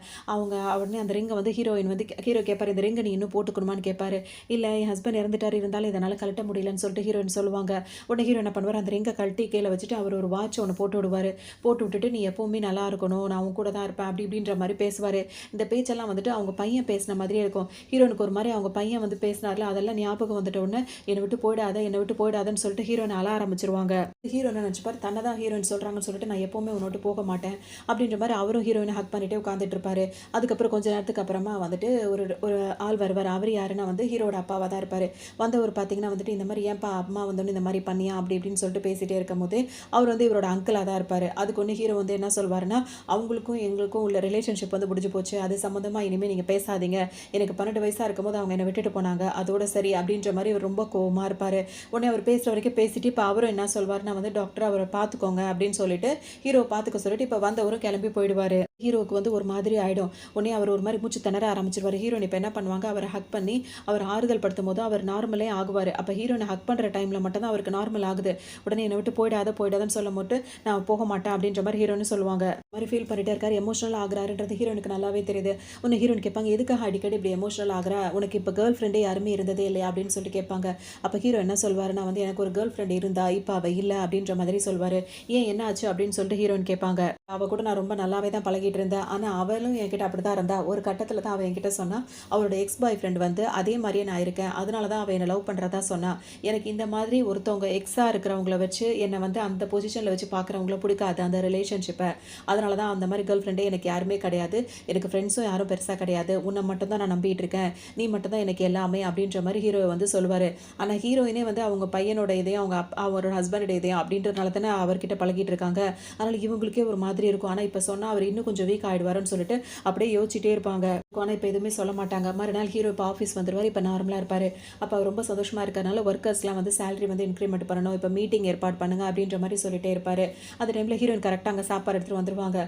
உடனே அந்த ரிங்கை வந்து ஹீரோயின் வந்து ஹீரோ கேட்பார், இந்த ரிங்கை நீ இன்னும் போட்டுக்கணுமான்னு கேட்பாரு. இல்லை என் ஹஸ்பண்ட் இறந்துட்டார், இருந்தாலும் இதனால் கழட்ட முடியலன்னு சொல்லிட்டு ஹீரோயின் அப்படின்னு சொல்லுவாங்க. உடனே ஹீரோ என்ன பண்ணுவார், அந்த ரிங்கை கழட்டி கீழே வச்சுட்டு அவர் ஒரு வாட்ச் ஒன்று போட்டு விடுவார். போட்டு விட்டுட்டு நீ எப்போவுமே நல்லா இருக்கணும், நான் உன் கூட தான் இருப்பேன் அப்படி இப்படின்ற மாதிரி பேசுவார். இந்த பேச்செல்லாம் வந்துட்டு அவங்க பையன் பேசின மாதிரியே இருக்கும். ஹீரோனுக்கு ஒரு மாதிரி அவங்க பையன் வந்து பேசினார்ல அதெல்லாம் ஞாபகம் வந்துட்ட உடனே என்னை விட்டு போயிடாத என்னை விட்டு போயிடாதன்னு சொல்லிட்டு ஹீரோனை அழ ஆரம்பிச்சிருவாங்க. ஹீரோ என்ன நினச்சிப்பார், தன்னை தான் ஹீரோயின் சொல்கிறாங்கன்னு சொல்லிட்டு நான் எப்போவுமே உன்னை விட்டு போக மாட்டேன் அப்படின்ற மாதிரி அவரும் ஹீரோயினை ஹக் பண்ணிட்டே உட்காந்துட்டு இருப்பாரு. அதுக்கப்புறம் கொஞ்ச நேரத்துக்கு அப்புறமா வந்துட்டு ஒரு ஒரு ஆள் வருவார். அவர் யாருன்னா வந்து ஹீரோட அப்பாவாக தான் இருப்பார். வந்தவர் பார்த்தீங்கன்னா வந்துட்டு இந்த மாதிரி ஏன்ப்பா அம்மா வந்தோன்னு இந்த மாதிரி பண்ணியா அப்படி இப்படின்னு சொல்லிட்டு பேசிகிட்டே இருக்கும் போது அவர் வந்து இவரோட அங்கிளாக தான் இருப்பார். அதுக்கு ஒன்று ஹீரோ வந்து என்ன சொல்வாருன்னா, அவங்களுக்கும் எங்களுக்கும் உள்ள ரிலேஷன்ஷிப் வந்து முடிஞ்சு போச்சு, அது சம்மந்தமாக இனிமேல் நீங்கள் பேசாதீங்க, எனக்கு 12 வயசாக இருக்கும்போது அவங்க என்னை விட்டுட்டு போனாங்க, அதோட சரி அப்படின்ற மாதிரி அவர் ரொம்ப கோவமாக இருப்பார். உடனே அவர் பேசுகிற வரைக்கும் பேசிட்டு இப்போ அவரும் என்ன சொல்வார்னா வந்து டாக்டர் அவரை பார்த்துக்கோங்க அப்படின்னு சொல்லிட்டு ஹீரோ பார்த்துக்க சொல்லிட்டு இப்போ வந்தவரும் கிளம்பி போயிடுவார். ஹீரோவுக்கு வந்து ஒரு மாதிரி ஆகிடும். உடனே அவர் ஒரு மாதிரி மூச்சு திணற ஆரம்பிச்சிருவார். ஹீரோயின் இப்போ என்ன பண்ணுவாங்க, அவரை ஹக் பண்ணி அவர் ஆறுதல் படுத்தும் போது அவர் நார்மலே ஆகுவார். அப்போ ஹீரோனை ஹக் பண்ணுற டைமில் மட்டும்தான் அவருக்கு நார்மல் ஆகுது. உடனே என்னை விட்டு போயிடாதன்னு சொல்லும் போட்டு நான் போக மாட்டேன் அப்படின்ற மாதிரி ஹீரோன்னு சொல்லுவாங்க. மாதிரி ஃபீல் பண்ணிட்டே இருக்காரு, எமோஷனல் ஆகிறாருன்றது ஹீரோனுக்கு நல்லாவே தெரியுது. உன்னை ஹீரோயின் கேட்பாங்க, எதுக்காக அடிக்கடி இப்படி எமோஷனல் ஆகிறா, உனக்கு இப்போ கேர்ள் ஃப்ரெண்டே யாருமே இருந்ததே இல்லையா அப்படின்னு சொல்லிட்டு கேட்பாங்க. அப்போ ஹீரோ என்ன சொல்வார், நான் வந்து எனக்கு ஒரு கேர்ள் ஃப்ரெண்ட் இருந்தா இப்போ அவள் இல்லை அப்படின்ற மாதிரி சொல்வார். ஏன் என்ன ஆச்சு அப்படின்னு சொல்லிட்டு ஹீரோயின் கேட்பாங்க. அவள் கூட நான் ரொம்ப நல்லாவே தான் பழகிட்டு இருந்தேன், ஆனால் அவளும் என்கிட்ட அப்படி தான் இருந்தா. ஒரு கட்டத்தில் தான் அவள் என்கிட்ட சொன்னா அவளோட எக்ஸ் பாய் ஃப்ரெண்ட் வந்து அதே மாதிரியே நான் இருக்கேன், அதனால தான் அவள் என்னை லவ் பண்ணுறதா சொன்னா. எனக்கு இந்த மாதிரி ஒருத்தவங்க எக்ஸாக இருக்கிறவங்கள வச்சு என்னை வந்து அந்த பொசிஷனில் வச்சு பார்க்குறவங்கள பிடிக்காது அந்த ரிலேஷன்ஷிப்பை. அதனால தான் அந்த மாதிரி கேர்ள் ஃப்ரெண்டே எனக்கு யாருமே கிடையாது, எனக்கு ஃப்ரெண்ட்ஸும் யாரும் பெருசாக கிடையாது, உன்னை மட்டும் தான் நான் நம்பிட்டு இருக்கேன், நீ மட்டும் தான் எனக்கு எல்லாமே அப்படின்ற மாதிரி ஹீரோ வந்து சொல்லுவார். ஆனால் ஹீரோயினே வந்து அவங்க பையனோட இதையும் அவரோட ஹஸ்பண்டோட இதையும் அப்படின்றதுனால தானே அவர்கிட்ட பழகிட்டு இருக்காங்க. அதனால் இவங்களுக்கே ஒரு மாதிரி இருக்கும். ஆனால் இப்போ சொன்னால் அவர் இன்னும் கொஞ்சம் வீக் ஆகிடுவாருன்னு சொல்லிட்டு அப்படியே யோசிச்சுட்டே இருப்பாங்க. ஆனால் இப்போ எதுவுமே சொல்ல மாட்டாங்க. மறுநாள் ஹீரோ இப்போ ஆஃபீஸ் வந்துடுவார். இப்போ நார்மலாக இருப்பார். அப்போ அவர் ரொம்ப சந்தோஷமாக இருக்கிறதுனால ஒர்க்கர்ஸ்லாம் வந்து சேலரி வந்து இன்க்ரிமெண்ட் பண்ணணும், இப்போ மீட்டிங் ஏற்பாடு பண்ணுங்க அப்படின்ற மாதிரி சொல்லிட்டே இருப்பார். அந்த டைமில் ஹீரோயின் கரெக்டாக அங்கே சாப்பாடு எடுத்துகிட்டு வந்துருவாங்க.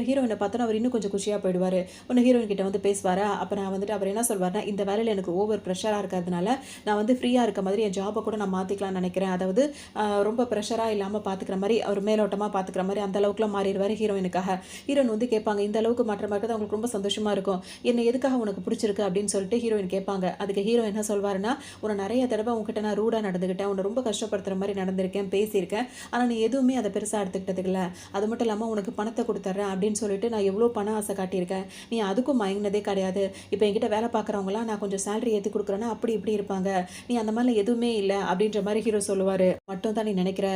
ஹீரோயினை பார்த்தோன்னா அவர் இன்னும் கொஞ்சம் குஷியாக போயிடுவார். ஒன்று ஹீரோயின் கிட்ட வந்து பேசுவாரா. அப்போ நான் வந்துட்டு அவர் என்ன சொல்வார்னா, இந்த வேலையில் எனக்கு ஓவர் ப்ரெஷராக இருக்கிறதுனால நான் வந்து ஃப்ரீயாக இருக்க மாதிரி என் ஜாபை கூட நான் மாற்றிக்கலாம்னு நினைக்கிறேன், அதாவது ரொம்ப ப்ரெஷராக இல்லாமல் பார்த்துக்கிற மாதிரி அவர் மேலோட்டமாக பார்த்துக்கிற மாதிரி அந்த அளவுக்குலாம் மாறிடுவார் ஹீரோயினுக்காக. ஹீரோயின் வந்து கேட்பாங்க, இந்த அளவுக்கு மாற்றமாக இருக்கிறது அவங்களுக்கு ரொம்ப சந்தோஷமாக இருக்கும், என்னை எதுக்காக உனக்கு பிடிச்சிருக்கு அப்படின்னு சொல்லிட்டு ஹீரோயின் கேட்பாங்க. அதுக்கு ஹீரோ என்ன சொல்வாருன்னா, உன்னை நிறைய தடவை உங்ககிட்ட நான் ரூடாக நடந்துக்கிட்டேன், உன்னை ரொம்ப கஷ்டப்படுத்துகிற மாதிரி நடந்திருக்கேன், பேசியிருக்கேன், ஆனால் நீ எதுவுமே அதை பெருசாக எடுத்துக்கிட்டதுக்கு இல்லை, அது மட்டும் இல்லாமல் உனக்கு பணத்தை கொடுத்துட்றேன் அப்படின்னு சொல்லிட்டு நான் எவ்வளோ பணம் ஆசை காட்டியிருக்கேன், நீ அதுக்கும் மயங்கினதே கிடையாது, இப்போ என்கிட்ட வேலை பார்க்குறவங்களாம் நான் கொஞ்சம் சேலரி ஏற்றி கொடுக்குறேன்னா அப்படி இப்படி இருப்பாங்க, நீ அந்த மாதிரிலாம் எதுவுமே இல்லை அப்படின்ற மாதிரி ஹீரோ சொல்லுவார். மட்டும் தான் நீ நினைக்கிற,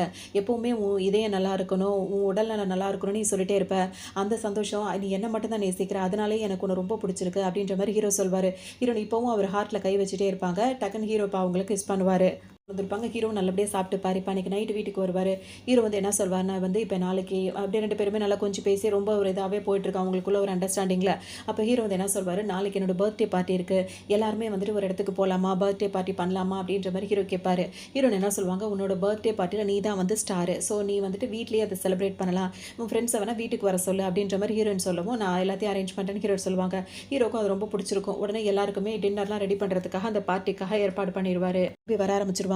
எப்போவுமே உன் இதயம் நல்லா இருக்கணும், உன் உடல் நல்லா இருக்கணும்னு நீ சொல்லிட்டே இருப்ப, அந்த சந்தோஷம் நீ என்ன மட்டும் தான் நேசிக்கிற, அதனாலே எனக்கு ஒன்று ரொம்ப பிடிச்சிருக்கு அப்படின்ற மாதிரி ஹீரோ சொல்வார். ஹீரோன் இப்போவும் அவர் ஹார்ட்டில் கை வச்சுட்டே இருப்பாங்க. டக்குன்னு ஹீரோ இப்போ அவங்களுக்கு கிஸ் பண்ணுவார். வந்திருப்பாங்க. ஹீரோ நல்லபடியாக சாப்பிட்டுப்பார். இப்போ அன்றைக்கி நைட்டு வீட்டுக்கு வருவார். ஹீரோ வந்து என்ன சொல்வார்னா வந்து இப்போ நாளைக்கு அப்படியே 2 பேருமே நல்லா கொஞ்சம் பேசி ரொம்ப ஒரு இதாகவே போயிட்டுருக்கு அவங்களுக்குள்ள ஒரு அண்டர்ஸ்டாண்டிங்கில். அப்போ ஹீரோ வந்து என்ன சொல்வார், நாளைக்கு என்னோட பர்த்டே பார்ட்டி இருக்குது, எல்லாருமே வந்துட்டு ஒரு இடத்துக்கு போகலாமா, பர்த்டே பார்ட்டி பண்ணலாமா அப்படின்ற மாதிரி ஹீரோ கேட்பார். ஹீரோன் என்ன சொல்லுவாங்க, உன்னோட பர்த்டே பார்ட்டியில் நீ தான் வந்து ஸ்டாரு, ஸோ நீ வந்துட்டு வீட்லேயே அதை செலிப்ரேட் பண்ணலாம், உன் ஃப்ரெண்ட்ஸை வேணால் வீட்டுக்கு வர சொல்லு அப்படின்ற மாதிரி ஹீரோயின் சொல்லவும் நான் எல்லாத்தையும் அரேஞ்ச் பண்ணுறேன்னு ஹீரோ சொல்லுவாங்க. ஹீரோக்கும் அது ரொம்ப பிடிச்சிருக்கும். உடனே எல்லாருக்குமே டின்னர்லாம் ரெடி பண்ணுறதுக்காக அந்த பார்ட்டிக்காக ஏற்பாடு பண்ணிடுவார். இப்படி வர ஆரம்பிச்சிருவாங்க.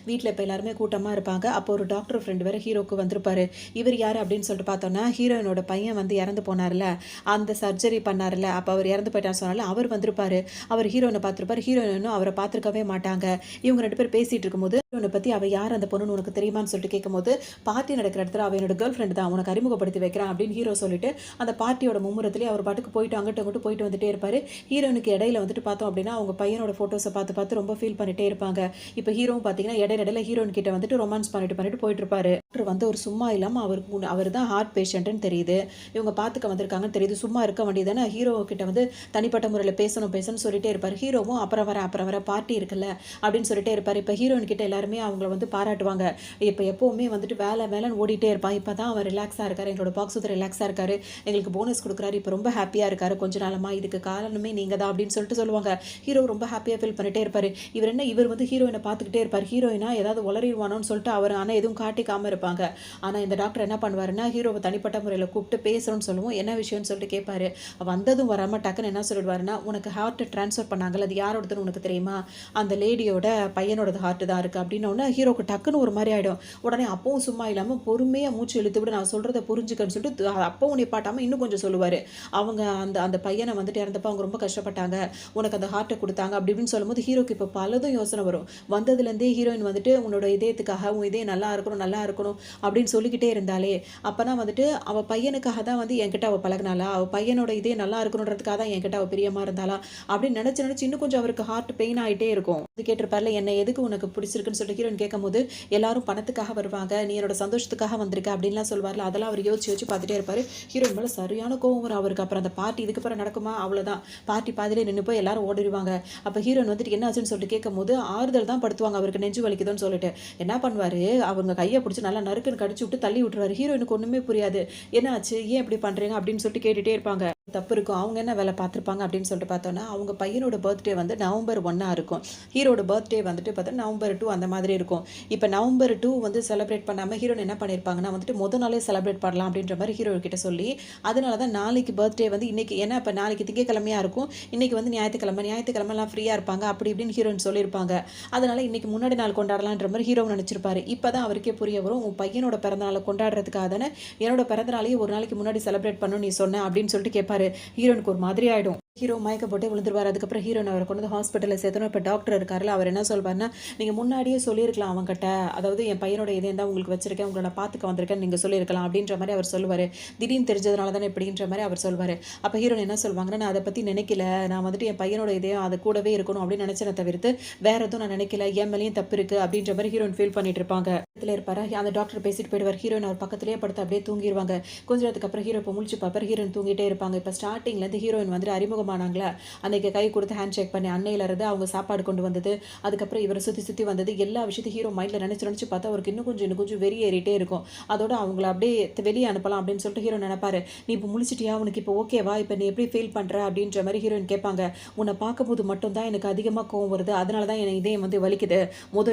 வீட்டில் இப்போ எல்லாருமே கூட்டமாக இருப்பாங்க. அப்போ ஒரு டாக்டர் ஃப்ரெண்டு வேறு ஹீரோக்கு வந்திருப்பாரு. இவர் யார் அப்படின்னு சொல்லிட்டு பார்த்தோன்னா, ஹீரோயினோட பையன் வந்து இறந்து போனார்ல, அந்த சர்ஜரி பண்ணார்ல, அப்போ அவர் இறந்து போயிட்டான்னு சொன்னால அவர் வந்திருப்பாரு. அவர் ஹீரோயினை பார்த்துருப்பாரு. ஹீரோயினும் அவரை பார்த்துருக்கவே மாட்டாங்க. இவங்க 2 பேர் பேசிகிட்டு இருக்கும்போது ஹீரோயினை பற்றி அவள் யார் அந்த பொண்ணுன்னு உனக்கு தெரியுமான்னு சொல்லிட்டு கேட்கும்போது, பார்ட்டி நடக்கிற இடத்துல அவள் என்னோட கேர்ள் ஃப்ரெண்டு தான், உனக்கு அறிமுகப்படுத்தி வைக்கிறான் அப்படின்னு ஹீரோ சொல்லிட்டு அந்த பார்ட்டியோட மும்முரத்துலேயே அவர் பாட்டுக்கு போயிட்டு அங்கிட்டு போயிட்டு வந்துட்டே இருப்பார். ஹீரோனுக்கு இடையில வந்துட்டு பார்த்தோம் அப்படின்னா அவங்க பையனோட ஃபோட்டோஸை பார்த்து ரொம்ப ஃபீல் பண்ணிட்டே இருப்பாங்க. இப்போ ஹீரோவும் பார்த்தீங்கன்னா இடையில ஹீரோயின் கிட்ட வந்துட்டு ரொமான்ஸ் பண்ணிட்டு போயிட்டு இருப்பாரு. டாக்டர் வந்து ஒரு சும்மா இல்லாமல் அவர் தான் ஹார்ட் பேஷண்ட்னு தெரியுது, இவங்க பார்த்துக்க வந்திருக்காங்கன்னு தெரியுது, சும்மா இருக்க வேண்டியதானே, ஹீரோ கிட்ட வந்து தனிப்பட்ட முறையில் பேசணும்னு சொல்லிட்டே இருப்பார். ஹீரோவும் அப்புறம் வர பார்ட்டி இருக்குல்ல அப்படின்னு சொல்லிட்டே இருப்பார். இப்போ ஹீரோயின் கிட்ட எல்லாருமே அவங்கள வந்து பாராட்டுவாங்க. இப்போ எப்போவுமே வந்துட்டு வேலைன்னு ஓடிட்டே இருப்பான், இப்போ தான் அவர் ரிலாக்ஸாக இருக்காரு, எங்களோட பாக்ஸ் வந்து ரிலாக்ஸாக இருக்காரு, எங்களுக்கு போனஸ் கொடுக்குறாரு, இப்போ ரொம்ப ஹாப்பியாக இருக்காரு கொஞ்ச நாளமா, இதுக்கு காரணமே நீங்கள் தான் அப்படின்னு சொல்லிட்டு சொல்லுவாங்க. ஹீரோ ரொம்ப ஹாப்பியாக ஃபீல் பண்ணிட்டே இருப்பார். இவர் வந்து ஹீரோயினை பார்த்துக்கிட்டே இருப்பார். ஹீரோயினா ஏதாவது உளறிடுவானோன்னு சொல்லிட்டு அவர் ஆனால் எதுவும் காட்டிக்காமல் இருப்பார். இருப்பாங்க. ஆனா இந்த டாக்டர் என்ன பண்ணுவாருன்னா, ஹீரோவ தனிப்பட்ட முறையில கூப்பிட்டு பேசுறோம்ன்னு சொல்லுவோம். என்ன விஷயம்னு சொல்லிட்டு கேட்பாரு. வந்ததும் வராம டக்குன்னு என்ன சொல்லிடுவாருன்னா, "உனக்கு ஹார்ட் ட்ரான்ஸ்ஃபர் பண்ணாங்கல்ல, அது யாரோடதுன்னு உனக்கு தெரியுமா? அந்த லேடியோட பையனோடது ஹார்ட் தான் இருக்கு." அப்படின்னோனே ஹீரோக்கு டக்குன்னு ஒரு மாரி ஆயிடும். உடனே அப்பவும் சும்மா இல்லாம பொறுமையா மூச்சு இழுத்து விடு, நான் சொல்றத புரிஞ்சுக்கன்னு சொல்லிட்டு அப்பவும் நிப்பாட்டாம இன்னும் கொஞ்சம் சொல்லுவாரு. அவங்க அந்த அந்த பையன வந்துட்டு இறந்தப்ப அவங்க ரொம்ப கஷ்டப்பட்டாங்க. உனக்கு அந்த ஹார்ட்ட குடுத்தாங்க அப்படி இப்படின்னு சொல்லும்போது ஹீரோக்கு இப்ப பலதும் யோசனை வரும். வந்ததுலேருந்தே ஹீரோயின் வந்துட்டு உன்னோட இதயத்துக்காக, உன் இதயம் நல்லா இருக்கணும், நல்லா இருக்கணும் அப்படின்னு சொல்லிக்கிட்டே இருந்தாளே, அப்பதான் வந்துட்டு அவ பையனுக்காக தான் வந்து என்கிட்ட அவ பழகுனாளா? அவ பையனோட இதயம் நல்லா இருக்கணுன்றதுக்காக தான் என்கிட்ட அவ பிரியமா இருந்தாளா? அப்படின்னு நினைச்சு நினைச்சு இன்னும் கொஞ்சம் அவருக்கு ஹார்ட் பெயின் ஆயிட்டே இருக்கும். இது கேட்டிருப்பார்ல, என்ன எதுக்கு உனக்கு பிடிச்சிருக்குன்னு சொல்லிட்டு ஹீரோயின் கேட்கும்போது, எல்லாரும் பணத்துக்காக வருவாங்க. நீ என்னோட சந்தோஷத்துக்காக வந்திருக்க அப்படின்லாம் சொல்வார்ல. அதெல்லாம் அவர் யோசிச்சு யோசிச்சு பார்த்துட்டே இருப்பாரு. ஹீரோயின் மேல சரியான கோவம் வரும் அவருக்கு. அப்புறம் அந்த பார்ட்டி இதுக்கப்புறம் நடக்குமா? அவ்வளோதான். பார்ட்டி பாதியிலே நின்னு போய் எல்லாரும் ஓடிருவாங்க. அப்ப ஹீரோயின் வந்துட்டு என்ன ஆச்சுன்னு சொல்லிட்டு கேட்கும்போது, ஆறுதல் தான் படுத்துவாங்க அவருக்கு நெஞ்சு வலிக்குதுன்னு சொல்லிட்டு. என்ன பண்ணுவாரு, அவங்க கைய புடிச்சு நல்லா நறுக்குன்னு கடிச்சு விட்டு தள்ளி விட்டுருவாரு. ஹீரோயினுக்கு ஒண்ணுமே புரியாது. "என்ன ஆச்சு? ஏன் இப்படி பண்றீங்க?" அப்படின்னு சொல்லிட்டு கேட்டுட்டே இருப்பாங்க. தப்பு இருக்கும். அவங்க என்ன வேலை பார்த்துருப்பாங்க அப்படின்னு சொல்லிட்டு பார்த்தோம்னா, அவங்க பையனோட பர்த்டே வந்து நவம்பர் 1 இருக்கும். ஹீரோட பர்த்டே வந்துட்டு பார்த்தா நவம்பர் 2 அந்த மாதிரி இருக்கும். இப்ப நவம்பர் 2 வந்து செலிப்ரேட் பண்ணாம ஹீரோயின் என்ன பண்ணியிருப்பாங்கன்னா வந்துட்டு மொத நாளே செலிப்ரேட் பண்ணலாம் அப்படின்ற மாரி ஹீரோ கிட்ட சொல்லி, அதனால தான் நாளைக்கு பர்த்டே வந்து இன்னைக்கு, ஏன்னா இப்ப நாளைக்கு திங்கட்கிழமையா இருக்கும். இன்னைக்கு வந்து ஞாயித்துக்கிழமை. ஞாயித்துக்கிழமைலாம் ஃப்ரீயா இருப்பாங்க. அப்படி இப்படின்னு ஹீரோயின் சொல்லியிருப்பாங்க. அதனால இன்னைக்கு முன்னாடி நாள் கொண்டாடலான்ற மாரி ஹீரோ நினைச்சிருப்பாரு. இப்பதான் அவருக்கே புரிய வரும். உன் பையனோட பிறந்த நாள கொண்டாடுறதுக்காக தானே என்னோட பிறந்த நாளையும் ஒரு நாளைக்கு முன்னாடி செலிப்ரேட் பண்ணணும்னு நீ சொன்ன அப்படின்னு சொல்லிட்டு கேட்பாரு. ஹீரோனுக்கு ஒரு மாதிரி ஆயிடும். ஹீரோ மயக்கம் போட்டு விழுந்துருவாரு. அதுக்கப்புறம் ஹீரோயின் அவரை கொண்டு வந்து ஹாஸ்பிட்டலில் சேர்த்தணும். இப்போ டாக்டர் இருக்காருல்ல, அவர் என்ன சொல்வாருன்னா, நீங்கள் முன்னாடியே சொல்லியிருக்கலாம் அவங்ககிட்ட. அதாவது என் பையனோட இதயம் தான் உங்களுக்கு வச்சிருக்கேன், உங்களை நான் பார்த்துக்க வந்திருக்கேன்னு நீங்கள் சொல்லியிருக்கலாம் அப்படின்ற மாதிரி அவர் சொல்லுவார். திடீர்னு தெரிஞ்சதுனால தானே இப்படின்ற மாதிரி அவர் சொல்வார். அப்போ ஹீரோயின் என்ன சொல்வாங்கன்னா, நான் அதை பற்றி நினைக்கல, நான் வந்துட்டு என் பையனோட இதயம் அது கூடவே இருக்கணும் அப்படின்னு நினைச்சேனே தவிர்த்து வேற எதுவும் நான் நினைக்கல, என் மேலேயும் தப்பு இருக்குது அப்படின்ற மாதிரி ஹீரோயின் ஃபீல் பண்ணிட்டு இருப்பாங்க. இடத்துல இருப்பாரு. அந்த டாக்டர் பேசிட்டு போயிடுவார். ஹீரோயின் அவர் பக்கத்துலேயே படுத்து அப்படியே தூங்கிடுவாங்க. கொஞ்ச நேரத்துக்கு அப்புறம் ஹீரோ இப்போ முழிச்சு பார்ப்பார். ஹீரோயின் தூங்கிட்டே இருப்பாங்க. இப்போ ஸ்டார்டிங்லேருந்து ஹீரோயின் வந்துட்டு அறிமுகமானாங்களா, அன்னைக்கு கை கொடுத்து ஹேண்ட் ஷேக் பண்ணி அன்னையிலேருந்து அவங்க சாப்பாடு கொண்டு வந்தது, அதுக்கப்புறம் இவரை சுற்றி சுற்றி வந்தது, எல்லா விஷயத்தையும் ஹீரோ மைண்டில் நினச்சி பார்த்தா அவருக்கு இன்னும் கொஞ்சம் வெறி ஏறிட்டே இருக்கும். அதோட அவங்கள அப்படியே வெளியே அனுப்பலாம் அப்படின்னு சொல்லிட்டு ஹீரோ நினைப்பாரு. நீ இப்போ முழிச்சிட்டியா, உனக்கு இப்போ ஓகேவா, இப்போ நீ எப்படி ஃபீல் பண்ணுற அப்படின்ற மாதிரி ஹீரோயின் கேட்பாங்க. உன்னை பார்க்கும்போது மட்டும்தான் எனக்கு அதிகமாக கோவம் வருது, அதனால தான் எனக்கு இதயம் வந்து வலிக்குது,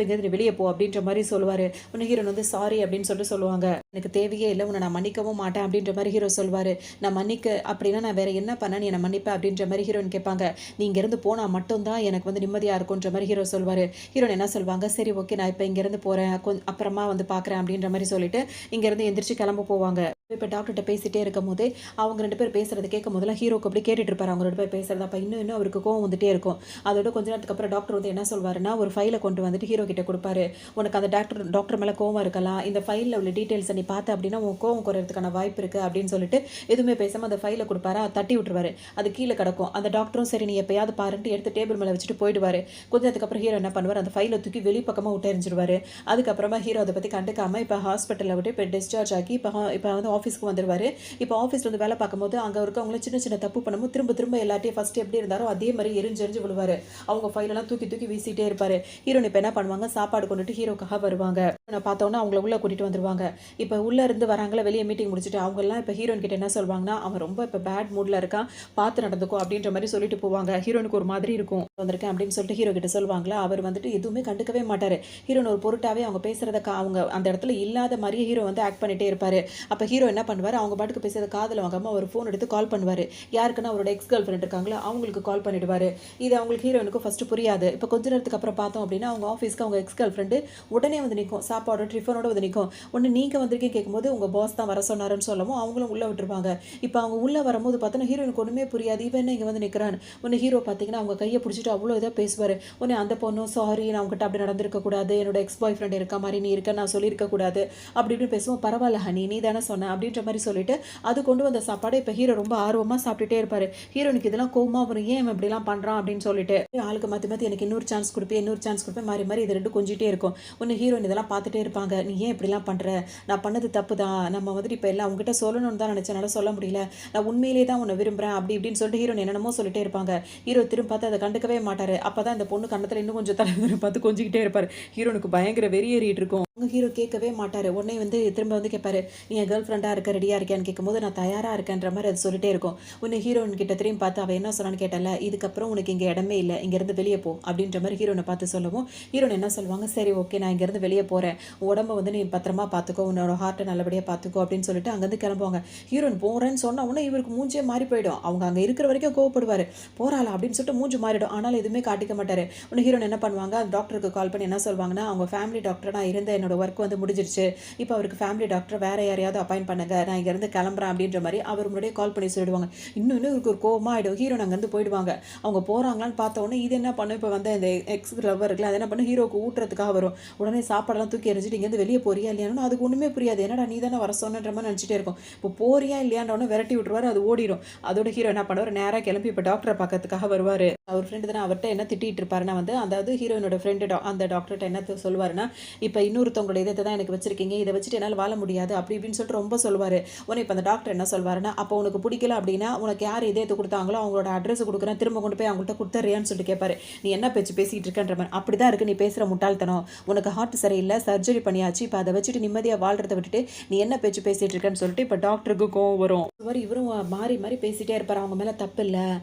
எங்கேயாவது நீ வெளியே போ அப்படின்ற மாதிரி சொல்லுவார். உன்னை ஹீரோன் வந்து சாரி அப்படின்னு சொல்லிட்டு சொல்லுவாங்க. எனக்கு தேவையே இல்லை, உன்னை நான் மன்னிக்கவும் மாட்டேன் அப்படின்ற மாதிரி ஹீரோ சொல்வார். நான் மன்னிக்க அப்படின்னா நான் வேற என்ன பண்ண நீ என்னை மன்னிப்பேன் அப்படின்ற மாதிரி ஹீரோயின் கேட்பாங்க. நீ இங்கேருந்து போனால் மட்டும்தான் எனக்கு வந்து நிம்மதியாக இருக்குன்ற மாதிரி ஹீரோ சொல்வார். ஹீரோயின் என்ன சொல்வாங்க, சரி ஓகே நான் இப்போ இங்கேருந்து போகிறேன், அப்புறமா வந்து பார்க்குறேன் அப்படின்ற மாதிரி சொல்லிட்டு இங்கேருந்து எந்திரிச்சு கிளம்ப போவாங்க. இப்போ டாக்டர்கிட்ட பேசிட்டே இருக்கும் போதே அவங்க 2 பேர் பேசுறது கேட்கும் போதெல்லாம் ஹீரோக்கு அப்படி கேட்டுட்டு இருப்பாரு. அவங்க 2 பேர் பேசுறது அப்போ இன்னும் அவருக்கு கோவம் வந்துட்டே இருக்கும். அதோட கொஞ்ச நேரத்துக்கு அப்புறம் டாக்டர் வந்து என்ன சொல்வாருன்னா, ஒரு ஃபைலை கொண்டு வந்துட்டு ஹீரோ கிட்ட கொடுப்பாரு. உனக்கு அந்த டாக்டர் மேலே கோவம் இருக்கலாம், இந்த ஃபைலில் உள்ள டீட்டெயில்ஸை நீ பார்த்த அப்படின்னா உன் கோவம் குறையிறதுக்கான வாய்ப்பு இருக்குது அப்படின்னு சொல்லிட்டு எதுவுமே பேசாமல் அந்த ஃபைலை கொடுப்பாரு. தட்டி விட்டுருவாரு. அது கீழே கிடக்கும். அந்த டாக்டரும் சரி நீ எப்பயாவது பாருன்ட்டு எடுத்து டேபிள் மேலே வச்சுட்டு போயிடுவாரு. கொஞ்ச நேரத்துக்கு அப்புறம் ஹீரோ என்ன பண்ணுவார், அந்த ஃபைலை தூக்கி வெளிப்பக்கமாக விட்டு எறிஞ்சிருவாரு. அதுக்கப்புறமா ஹீரோ அதை பற்றி கண்டுக்காமல் இப்போ ஹாஸ்பிட்டலில் விட்டு இப்போ டிஸ்சார்ஜ் ஆகி இப்போ வந்து ஆஃபீஸ்க்கு வந்துடுவார். இப்போ ஆஃபீஸில் வந்து வேலை பார்க்கும்போது அங்கே இருக்கவங்கள சின்ன சின்ன தப்பு பண்ணும்போது திரும்ப எல்லாத்தையும் ஃபஸ்ட்டு எப்படி இருந்தாரோ அதே மாதிரி எரிஞ்சு விழுவார். அவங்க ஃபைலெல்லாம் தூக்கி வீசிட்டே இருப்பார். ஹீரோன் இப்போ என்ன பண்ணுவாங்க, சாப்பாடு கொண்டுட்டு ஹீரோக்காக வருவாங்க. நான் பார்த்தோன்னா அவங்கள உள்ளே கூட்டிகிட்டு வந்துருவாங்க. இப்போ உள்ளே இருந்து வராங்களா, வெளியே மீட்டிங் முடிச்சுட்டு அவங்கெல்லாம் இப்போ ஹீரோயின் கிட்ட என்ன சொல்வாங்கன்னா, அவன் ரொம்ப இப்போ பேட் மூடில் இருக்கான், பார்த்து நடந்துக்கும் அப்படின்ற மாதிரி சொல்லிட்டு போவாங்க. ஹீரோனுக்கு ஒரு மாதிரி இருக்கும். வந்திருக்கேன் அப்படின்னு சொல்லிட்டு ஹீரோ கிட்ட சொல்லுவாங்களா, அவர் வந்துட்டு எதுவுமே கண்டுக்கவே மாட்டார். ஹீரோன் ஒரு பொருட்டாவே அவங்க பேசுகிறத அவங்க அந்த இடத்துல இல்லாத மாதிரியே ஹீரோ வந்து ஆக்ட் பண்ணிட்டே இருப்பார். அப்போ ஹீரோ என்ன பண்ணுவார், அவங்க பாட்டுக்கு பேசுறத காதில் வாங்காமல் அவர் ஃபோன் எடுத்து கால் பண்ணுவார். யாருக்குன்னா அவரோட எக்ஸ் கேர்ள் ஃப்ரெண்ட் இருக்காங்களா அவங்களுக்கு கால் பண்ணிடுவார். இது அவங்களுக்கு ஹீரோனுக்கு ஃபஸ்ட்டு புரியாது. இப்போ கொஞ்ச நேரத்துக்கு அப்புறம் பார்த்தோம் அப்படின்னா அவங்க ஆஃபீஸ்க்கு அவங்க எக்ஸ் கேர்ள் ஃப்ரெண்டு உடனே வந்து நிற்கும், சாப்பாடோட டிஃபனோட வந்து நிற்கும். ஒன்று நீங்கள் வந்திருக்கேன் கேட்கும்போது உங்கள் பாஸ் தான் வர சொன்னாருன்னு சொல்லவும் அவங்களும் உள்ளே விட்டுருவாங்க. இப்போ அவங்க உள்ளே வரும்போது பார்த்தோன்னா ஹீரோனுக்கு ஒன்றுமே புரியாது, இவன் என்ன இங்கே வந்து நிற்கிறான். ஒன்று ஹீரோ பார்த்தீங்கன்னா அவங்க கையை பிடிச்சிட்டு அவ்வளோ இதாக பேசுவார். ஒன்று அந்த பொண்ணும் சாரி நான் அவங்ககிட்ட அப்படி நடந்திருக்கக்கூடாது, என்னோட எக்ஸ் பாய் ஃப்ரெண்ட் இருக்க மாதிரி நீ இருக்க நான் சொல்லியிருக்கக்கூடாது அப்படி இப்படின்னு பேசுவோம். பரவாயில்ல ஹனி நீ தானே சொன்ன அப்படின்ற மாதிரி சொல்லிட்டு அது கொண்டு வந்த சாப்பாடு இப்போ ஹீரோ ரொம்ப ஆர்வமாக சாப்பிட்டுட்டே இருப்பார். ஹீரோனுக்கு இதெல்லாம் கோவமாக வரும், ஏன் இப்படிலாம் பண்ணுறான் அப்படின்னு சொல்லிட்டு ஆளுக்கு மாற்றி எனக்கு இன்னொரு சான்ஸ் கொடுப்பேன் மாறி இது 2 கொஞ்சிட்டே இருக்கும். ஒன்று ஹீரோயின் இதெல்லாம் பார்த்துட்டே இருப்பாங்க. நீ ஏன் இப்படிலாம் பண்ணுற, நான் பண்ணது தப்பு தான், நம்ம வந்துட்டு இப்போ எல்லாம் அவங்ககிட்ட சொல்லணும்னு தான் நினச்சனால சொல்ல முடியல, நான் உண்மையிலே தான் உன்னை விரும்புகிறேன் அப்படி இப்படின்னு சொல்லிட்டு ஹீரோயின் என்னென்னமோ சொல்லிட்டே இருப்பாங்க. ஹீரோ திரும்ப பார்த்து அதை கண்டுக்கவே மாட்டார். அப்போ தான் இந்த பொண்ணு கண்ணத்தில் இன்னும் கொஞ்சம் தலைவர் பார்த்து கொஞ்சிக்கிட்டே இருப்பார். ஹீரோனுக்கு பயங்கர வெறியேறிட்டு இருக்கும். உங்க ஹீரோ கேட்கவே மாட்டாரு. உடனே வந்து திரும்ப வந்து கேட்பாரு, "நீ என் கேர்ள் ஃப்ரெண்டா இருக்க ரெடியா இருக்கியான்னு?" கேட்கும்போது, "நான் தயாரா இருக்கேன்ற" மாரி அது சொல்லிட்டே இருக்கும். உடனே ஹீரோயின் கிட்ட திரும்பி பார்த்து, அவ என்ன சொன்னான்னு கேட்டல்ல, "இதுக்கப்புறம் உனக்கு இங்க இடமே இல்ல. இங்கேருந்து வெளிய போ" அப்படின்ற மாரி ஹீரோயின பார்த்து சொல்லவும், ஹீரோயின் என்ன சொல்லுவாங்க, "சரி ஓகே நான் இங்கேருந்து வெளிய போறேன். உடம்ப வந்து நீ பத்திரமா பார்த்துக்கோ. உன்னோட ஹார்ட்ட நல்லபடியா பார்த்துக்கோ" அப்படின்னு சொல்லிட்டு அங்கேருந்து கிளம்புவாங்க. ஹீரோயின் போறேன்னு சொன்ன உடனே இவருக்கு மூஞ்சியே மாறி போயிடும். அவங்க அங்க இருக்கிற வரைக்கும் கோவப்படுவாரு. "போறாளா?" அப்படின்னு சொல்லிட்டு மூஞ்சி மாறிடும். ஆனாலும் எதுவுமே காட்டிக்க மாட்டாரு. உடனே ஹீரோயின் என்ன பண்ணுவாங்க, டாக்டருக்கு கால் பண்ணி என்ன சொல்வாங்கன்னா, "அவங்க ஃபேமிலி டாக்டரா நான் இருந்தேன். என்னோட ஒர்க் வந்து முடிஞ்சிருச்சு. இப்போ அவருக்கு ஃபேமிலி டாக்டர் வேற யாரையாவது அப்பாயிண்ட் பண்ணுங்க. நான் இங்கேருந்து கிளம்புறேன்" அப்படின்ற மாரி அவர் முன்னாடியே கால் பண்ணி சொல்லிடுவாங்க. இன்னும் இவருக்கு ஒரு கோவமா ஆயிடும். ஹீரோயின் அங்கேருந்து போயிடுவாங்க. அவங்க போறாங்களான்னு பார்த்த உடனே இது என்ன பண்ணும், இப்போ வந்து இந்த எக்ஸ் லவ்வர் இருக்குல்ல, அது என்ன பண்ணும், ஹீரோவுக்கு ஊட்டுறதுக்காக வரும். உடனே சாப்பாடெல்லாம் தூக்கி எறிஞ்சிட்டு, "இங்கேருந்து வெளிய போறியா இல்லையான்னு?" அதுக்கு ஒண்ணுமே புரியாது. என்னடா நீ தானே வர சொன்னன்ற மாரி நினச்சிட்டே இருக்கும். இப்போ போறியா இல்லையான்ற உடனே விரட்டி விட்டுருவாரு. அது ஓடிடும். அதோட ஹீரோ என்ன பண்ணுவாரு, நேரா கிளம்பி இப்போ டாக்டர பார்க்கறதுக்காக வருவாரு. அவர் ஃப்ரெண்டு தானே, அவர்ட்ட என்ன திட்டிட்டு இருப்பாருன்னா வந்து, அதாவது ஹீரோயினோட ஃப்ரெண்டு அந்த டாக்டர்ட்ட என்ன சொல்லுவாருன்னா, "இப்போ இன்னொருத்தவங்களோட இதயத்த தான் எனக்கு வச்சிருக்கீங்க. இத வச்சுட்டு என்னால வாழ முடியாது" அப்படி இப்படின்னு சொல்லிட்டு ரொம்ப சொல்லுவாரு. உடனே இப்ப அந்த டாக்டர் என்ன சொல்வாருன்னா, "அப்போ உனக்கு பிடிக்கல அப்படின்னா, உனக்கு யார் இதயத்த குடுத்தாங்களோ அவங்களோட அட்ரஸ் குடுக்குறேன். திரும்ப கொண்டு போய் அவங்கள்ட்ட குடுத்துறியான்னு" சொல்லிட்டு கேட்பாரு. "நீ என்ன பேச்சு பேசிட்டு இருக்கன்ற" மாரி. "அப்படிதான் இருக்கு நீ பேசுற முட்டாள்தனம். உனக்கு ஹார்ட் சரியில்ல, சர்ஜரி பண்ணியாச்சு. இப்ப அத வச்சுட்டு நிம்மதியா வாழ்றத விட்டுட்டு, நீ என்ன பேச்சு பேசிட்டு இருக்கன்னு" சொல்லிட்டு இப்ப டாக்டருக்கு கோவம் வரும். இவரும் மாறி மாறி பேசிட்டே இருப்பாரு. அவங்க மேல தப்பு இல்ல.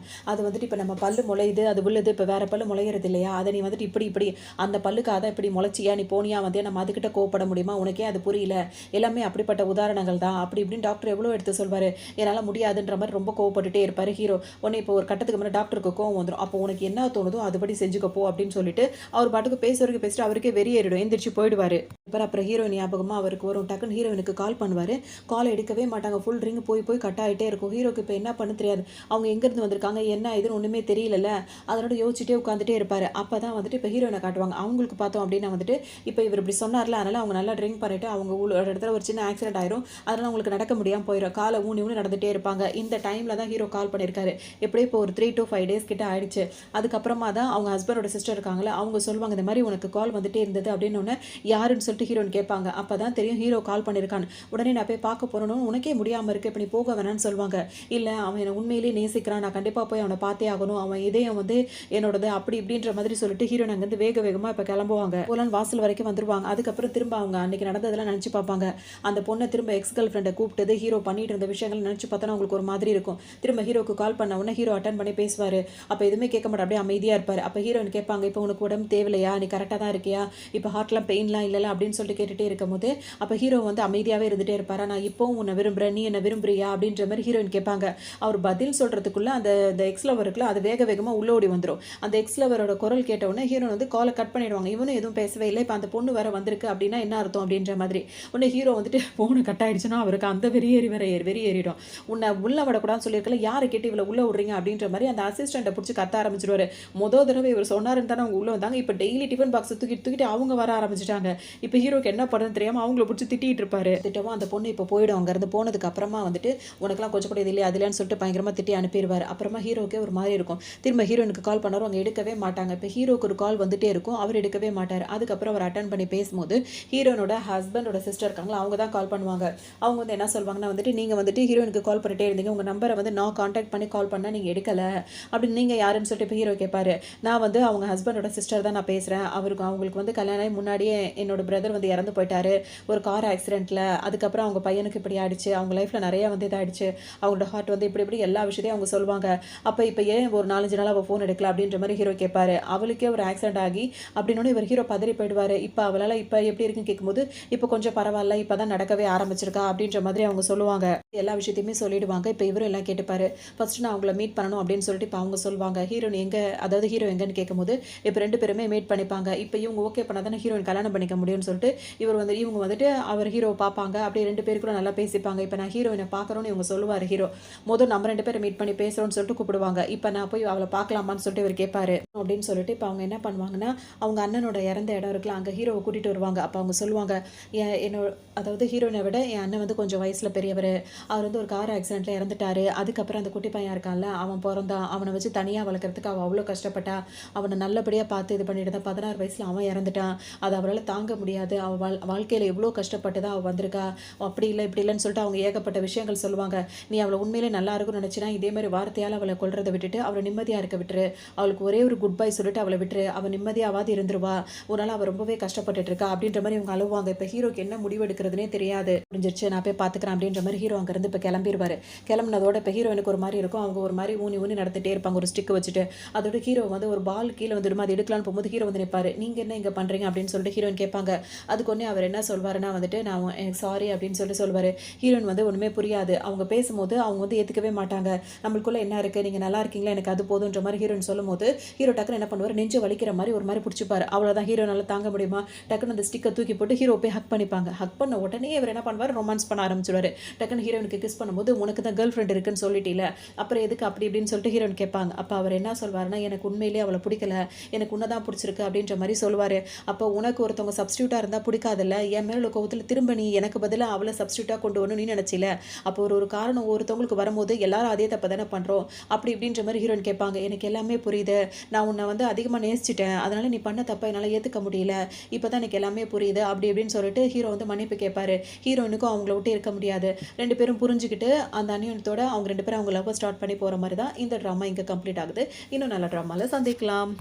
அது வந்துட்டு இப்ப நம்ம பல்லு முளையுது, அது விழுது. இப்ப வேற பல்லு முளையறது இல்லையா? அத நீ வந்துட்டு இப்படி இப்படி அந்த பல்லுக்காக தான் இப்படி முளைச்சியா? நீ போனியா வந்தியா? நம்ம அதுகிட்ட கோவப்பட முடியுமா? உனக்கே அது புரியல. எல்லாமே அப்படிப்பட்ட உதாரணங்கள் தான். அப்படி இப்படின்னு டாக்டர் எவ்வளோ எடுத்து சொல்வாரு. என்னால முடியாதுன்ற மாரி ரொம்ப கோவப்பட்டுட்டே இருப்பாரு ஹீரோ. உடனே இப்போ ஒரு கட்டத்துக்கு மேல டாக்டருக்கு கோவம் வந்துரும். அப்போ உனக்கு என்ன தோணுதோ அதுபடி செஞ்சுக்க போ அப்படின்னு சொல்லிட்டு, அவர் பாட்டுக்கு பேசுறவருக்கு பேசிட்டு அவருக்கே வெறி ஏறிடும். எந்திரிச்சு போயிடுவாரு. அப்புறம் ஹீரோயின் ஞாபகமா அவருக்கு வரும். டக்குன்னு ஹீரோயினுக்கு கால் பண்ணுவாரு. கால் எடுக்கவே மாட்டாங்க. ஃபுல் ரிங் போய் போய் கட் ஆயிட்டே இருக்கும். ஹீரோக்கு இப்ப என்ன பண்ண தெரியாது. அவங்க எங்கேருந்து வந்திருக்காங்க, என்ன ஏதுன்னு ஒண்ணுமே தெரியலல்ல. அதனோட யோசிச்சுட்டே உட்காந்துட்டே இருப்பாரு. அப்பதான் வந்துட்டு இப்ப ஹீரோயின காட்டுவாங்க. அவங்களுக்கு பார்த்தோம் அப்படின்னா வந்துட்டு, இப்ப இவர் இப்படி சொன்னார்ல, அதனால அவங்க நல்லா ட்ரிங்க் பண்ணிட்டு அவங்க ஒரு இடத்துல ஒரு சின்ன ஆக்சிடென்ட் ஆயிரும். அதனால அவங்களுக்கு நடக்க முடியாம போயிரும். கால ஊனி ஊனி நடந்துட்டே இருப்பாங்க. இந்த டைம்ல தான் ஹீரோ கால் பண்ணியிருக்காரு. எப்படியும் இப்போ ஒரு 3 to 5 டேஸ் கிட்ட ஆயிடுச்சு. அதுக்கப்புறமா தான் அவங்க ஹஸ்பண்டோட சிஸ்டர் இருக்காங்கல்ல, அவங்க சொல்லுவாங்க, "இந்த மாரி உனக்கு கால் வந்துட்டே இருந்தது" அப்படின்னோனே, யாருன்னு சொல்லிட்டு ஹீரோயின் கேட்பாங்க. அப்பதான் தெரியும் ஹீரோ கால் பண்ணியிருக்கான்னு. உடனே நான் போய் பார்க்க போறேன்னு, "உனக்கே முடியாம இருக்கு. இப்ப நீ போக வேணாம்னு" சொல்லுவாங்க. "இல்ல அவன் என்ன உண்மையிலேயே நேசிக்கிறான். நான் கண்டிப்பா போய் அவன பார்த்தே ஆகணும். அவன் இதயம் வந்து என்னோடது" அப்படி இப்படின்ற மாதிரி சொல்லிட்டு ஹீரோயின் அங்கேருந்து வேக வேகமா இப்ப கிளம்புவாங்க. போலான்னு வாசல் வரைக்கும் வந்துருவாங்க. அதுக்கப்புறம் திரும்ப அவங்க அன்னைக்கு நடந்ததெல்லாம் நினைச்சு பார்ப்பாங்க. அந்த பொண்ண திரும்ப எக்ஸ் கேர்ள் ஃப்ரெண்ட கூப்பிட்டது, ஹீரோ பண்ணிட்டு இருந்த விஷயங்கள் நினைச்சு பார்த்தோன்னா அவங்களுக்கு ஒரு மாதிரி இருக்கும். திரும்ப ஹீரோக்கு கால் பண்ண உடனே ஹீரோ அட்டெண்ட் பண்ணி பேசுவாரு. அப்ப எதுவுமே கேட்க மாட்டாரு. அப்படியே அமைதியா இருப்பாரு. அப்ப ஹீரோயின் கேட்பாங்க, "இப்போ உனக்கு உடம்பு தேவையில்லையா? நீ கரெக்ட்டா தான் இருக்கியா? இப்ப ஹார்ட்லாம் பெயின்லாம் இல்லல்ல?" அப்படின்னு சொல்லிட்டு கேட்டுட்டே இருக்கும்போது, அப்ப ஹீரோ வந்து அமைதியாவே இருந்துட்டே இருப்பாரா. "நான் இப்பவும் உன்ன விரும்புறேன். நீ என்ன விரும்புறியா?" அப்படின்ற மாரி ஹீரோயின் கேட்பாங்க. அவர் பதில் சொல்றதுக்குள்ள அந்த அந்த எக்ஸ் லவர் இருக்குல்ல, அது வேக வேகமா உள்ள ஓடி வந்துரும். அந்த எக்ஸ் லவரோட குரல் கேட்ட உடனே ஹீரோயின் வந்து கால கட் பண்ணிடுவாங்க. இவனும் எதுவும் பேசவே இல்ல. இப்ப அந்த பொண்ணு வேற வந்திருக்கு அப்படின்னா என்ன அர்த்தம் அப்படின்ற மாதிரி. உடனே ஹீரோ வந்துட்டு ஃபோன் கட் ஆயிடுச்சுன்னா அவருக்கு அந்த வெறி ஏறிடும். "உன்னை உள்ள விடக்கூடாதுன்னு சொல்லியிருக்கல, யாரை கேட்டு இவள உள்ள விடுறீங்க?" அப்படின்ற மாரி அந்த அசிஸ்டண்ட்ட புடிச்சு கத்த ஆரம்பிச்சுருவாரு. தடவை இவர் சொன்னாருன்னு தானே அவங்க உள்ள வந்தாங்க. இப்ப டெய்லி டிஃபன் பாக்ஸ் தூக்கிட்டு தூக்கிட்டு அவங்க வர ஆரம்பிச்சுட்டாங்க. இப்ப ஹீரோக்கு என்ன பண்றதுன்னு தெரியாம அவங்கள புடிச்சு திட்டிட்டு இருப்பாரு. திட்டவும் அந்த பொண்ணு இப்ப போயிடும். அங்கருந்து போனதுக்கு அப்புறமா வந்துட்டு, "உனக்கெல்லாம் கொஞ்சம் கூட இது இல்லையா, அது இல்லையான்னு" சொல்லிட்டு பயங்கரமா திட்டி அனுப்பிருவாரு. அப்புறமா ஹீரோக்கே ஒரு மாரி இருக்கும். திரும்ப ஹீரோயினுக்கு கால் பண்ணாரு. அவங்க எடுக்கவே மாட்டாங்க. இப்ப ஹீரோக்கு ஒரு கால் வந்துட்டே இருக்கும். அவர் எடுக்கவே மாட்டாரு. அதுக்கப்புறம் அவர் அட்டெண்ட் பண்ணி பேசும்போது, ஹீரோயினோட ஹஸ்பண்டோட சிஸ்டர் இருக்காங்களா, அவங்க தான் கால் பண்ணுவாங்க. அவங்க வந்து என்ன சொல்வாங்கன்னா வந்துட்டு, "நீங்க வந்துட்டு ஹீரோயினுக்கு கால் பண்ணிட்டே இருந்தீங்க. உங்க நம்பர வந்து நான் கான்டாக்ட் பண்ணி கால் பண்ணா நீங்க எடுக்கல. அப்படின்னு நீங்க யாருன்னு?" சொல்லிட்டு இப்ப ஹீரோ கேட்பாரு. "நான் வந்து அவங்க ஹஸ்பண்டோட சிஸ்டர் தான் நான் பேசுறேன். அவங்களுக்கு வந்து கல்யாணம் ஆகி முன்னாடியே என்னோட பிரதர் வந்து இறந்து போயிட்டாரு. ஒரு கார் ஆக்சிடென்ட்ல. அதுக்கப்புறம் அவங்க பையனுக்கு இப்படி ஆயிடுச்சு. அவங்க லைஃப்ல நிறைய வந்து இதாயிடுச்சு. அவங்களோட ஹார்ட் வந்து இப்படி இப்படி எல்லா விஷயத்தையும் அவங்க சொல்லுவாங்க. அப்ப இப்ப ஏன் ஒரு 4, 5 நாளா அவ ஃபோன் எடுக்கல?" அப்படின்ற மாரி ஹீரோ கேட்பாரு. அவளுக்கே ஒரு ஆக்சிடென்ட் ஆகி அப்படின்னோனே இவர் ஹீரோ பதறி போயிடுவாரு. இப்ப அவளால இப்ப எப்படி இருக்குன்னு கேட்கும்போது, "இப்ப கொஞ்சம் பரவால்ல. இப்பதான் நடக்கவே ஆரம்பிச்சிருக்கா" அப்படின்ற மாதிரி அவங்க சொல்லுவாங்க. எல்லா விஷயத்தையுமே சொல்லிடுவாங்க. இப்ப இவரும் எல்லாம் கேட்டுப்பாரு. ஃபர்ஸ்ட் நான் அவங்கள மீட் பண்ணணும் அப்படின்னு சொல்லிட்டு இப்ப அவங்க சொல்லுவாங்க. ஹீரோயின் எங்க, அதாவது ஹீரோ எங்கன்னு கேட்கும்போது, இப்ப 2 பேருமே மீட் பண்ணிப்பாங்க. இப்ப இவங்க ஓகே பண்ணா தானே ஹீரோயின் கல்யாணம் பண்ணிக்க முடியும்னு சொல்லிட்டு, இவங்க வந்துட்டு அவர் ஹீரோவ பார்ப்பாங்க. அப்படியே 2 பேரும் கூட நல்லா பேசிப்பாங்க. இப்ப நான் ஹீரோயின பார்க்கணும்னு இவங்க சொல்லுவாரு ஹீரோ. நம்ம 2 பேரும் மீட் பண்ணி பேசுறோம்னு சொல்லிட்டு கூப்பிடுவாங்க. இப்ப நான் போய் அவள பார்க்கலாமான்னு சொல்லிட்டு இவரு கேட்பாரு. அப்படின்னு சொல்லிட்டு இப்ப அவங்க என்ன பண்ணுவாங்கன்னா, அவங்க அண்ணனோட இறந்த இடம் இருக்குல்ல, அங்க ஹீரோவ கூட்டிட்டு வருவாங்க. அப்ப அவங்க சொல்லுவாங்க, என்னோட அதாவது ஹீரோயின விட என் அண்ணன் வந்து கொஞ்சம் வயசுல பெரியவரு. அவர் வந்து ஒரு கார் ஆக்சிடென்ட்ல இறந்துட்டாரு. அதுக்கப்புறம் அந்த குட்டி பையன் இருக்கான்ல, அவன் பொறந்தான். அவன வச்சு தனியா வளர்க்கறதுக்கு அவ அவ்ளோ கஷ்டப்பட்டா. அவன நல்லபடியா பார்த்து இது பண்ணிட்டு இருந்தா. 16 வயசுல அவன் இறந்துட்டான். அது அவளால தாங்க முடியாது. அவ வாழ்க்கையில எவ்ளோ கஷ்டப்பட்டு தான் அவ வந்திருக்கா. அப்படி இல்ல, இப்படி இல்லன்னு சொல்லிட்டு அவங்க ஏகப்பட்ட விஷயங்கள் சொல்லுவாங்க. நீ அவள உண்மையிலே நல்லா இருக்கும்னு நினைச்சினா, இதே மாரி வார்த்தையால அவள கொல்றத விட்டுட்டு, அவள நிம்மதியா இருக்க விட்டுரு. அவளுக்கு ஒரே ஒரு குட் பை சொல்லிட்டு அவள விட்டுரு. அவ நிம்மதியாவாது இருந்துருவா. உன்னால அவ ரொம்பவே கஷ்டப்பட்டுட்டு இருக்கா அப்படின்ற மாரி இவங்க அழுவாங்க. இப்ப ஹீரோக்கு என்ன முடிவு எடுக்கிறதுனே தெரியாது. முடிஞ்சிருச்சு, நான் போய் பார்த்துக்கிறேன் அப்படின்ற மாரி ஹீரோ அங்கருந்து இப்ப கிளம்பிருவாரு. கிளம்புனதோட இப்ப ஹீரோயினுக்கு ஒரு மாரி இருக்கும். அவங்க ஒரு மாரி ஊனி ஊனி நடந்துட்டே இருப்பாங்க ஒரு ஸ்டிக் வச்சுட்டு. அதோட ஹீரோ வந்து ஒரு பால் கீழ வந்துடுமா, அது எடுக்கலான்னு போகும்போது ஹீரோ வந்து நிப்பாரு. நீங்க என்ன இங்க பண்றீங்க அப்படின்னு சொல்லிட்டு ஹீரோயின் கேட்பாங்க. அதுக்கு உடனே அவர் என்ன சொல்வாருன்னா வந்துட்டு, நான் எனக்கு சாரி அப்படின்னு சொல்லிட்டு சொல்வாரு. ஹீரோயின் வந்து ஒண்ணுமே புரியாது. அவங்க பேசும்போது அவங்க வந்து ஏத்துக்கவே மாட்டாங்க. நம்மளுக்குள்ள என்ன இருக்கு, நீங்க நல்லா இருக்கீங்களா, எனக்கு அது போதுன்ற மாரி ஹீரோயின் சொல்லும்போது, ஹீரோ டக்குனு என்ன பண்ணுவாரு, நெஞ்சு வலிக்கிற மாரி ஒரு மாரி புடிச்சுப்பாரு. அவ்வளோதான், ஹீரோனால தாங்க முடியுமா? டக்குனு அந்த ஸ்டிக்க தூக்கி போட்டு ஹீரோ போய் ஹக் பண்ணிப்பாங்க. ஹக் பண்ண உடனே இவர் என்ன பண்ணுவாரு, ரொமான்ஸ் பண்ண ஆரம்பிச்சுருவாரு. டக்குனு ஹீரோயினுக்கு கிஸ் பண்ணும்போது, உனக்கு தான் கேர்ள் ஃப்ரெண்ட் இருக்குன்னு சொல்லிட்டீல, அப்புறம் எதுக்கு அப்படி இப்படின்னு சொல்லிட்டு ஹீரோயின் கேட்பாங்க. அப்ப அவர் என்ன சொல்வாருன்னா, எனக்கு உண்மையிலேயே அவள பிடிக்கல. எனக்கு உன்ன தான் பிடிச்சிருக்கு அப்படின்ற மாரி சொல்லுவாரு. அப்போ உனக்கு ஒருத்தவங்க சப்ஸ்டிட்யூட்டா இருந்தா பிடிக்காதுல்ல. என் மேல உள்ள கோவத்துல திரும்ப நீ எனக்கு பதிலா அவள சப்ஸ்டிட்யூட்டா கொண்டு வரணும்னு நீ நினைச்சில. அப்போ ஒரு ஒரு காரணம் ஒருத்தவங்களுக்கு வரும்போது எல்லாரும் அதே தப்ப தானே பண்றோம். அப்படி இப்படின்ற மாரி ஹீரோயின் கேட்பாங்க. எனக்கு எல்லாமே புரியுது. நான் உன்ன வந்து அதிகமா நேசிச்சுட்டேன். அதனால நீ பண்ண தப்ப என்னால ஏத்துக்க முடியல. இப்பதான் எனக்கு எல்லாமே புரியுது. அப்படி இப்படின்னு சொல்லிட்டு ஹீரோ வந்து மன்னிப்பு கேட்பாரு. ஹீரோயினுக்கும் அவங்கள விட்டு இருக்க முடியாது. 2 பேரும் புரிஞ்சுகிட்டு அந்த அந்யோன்யத்தோட அவங்க 2 பேரும் அவங்க லவ்வ ஸ்டார்ட் பண்ணி போற மாரி தான் இந்த ட்ராமா இங்க கம்ப்ளீட் ஆகுது. இன்னும் நல்ல ட்ராமால சந்திக்கலாம்.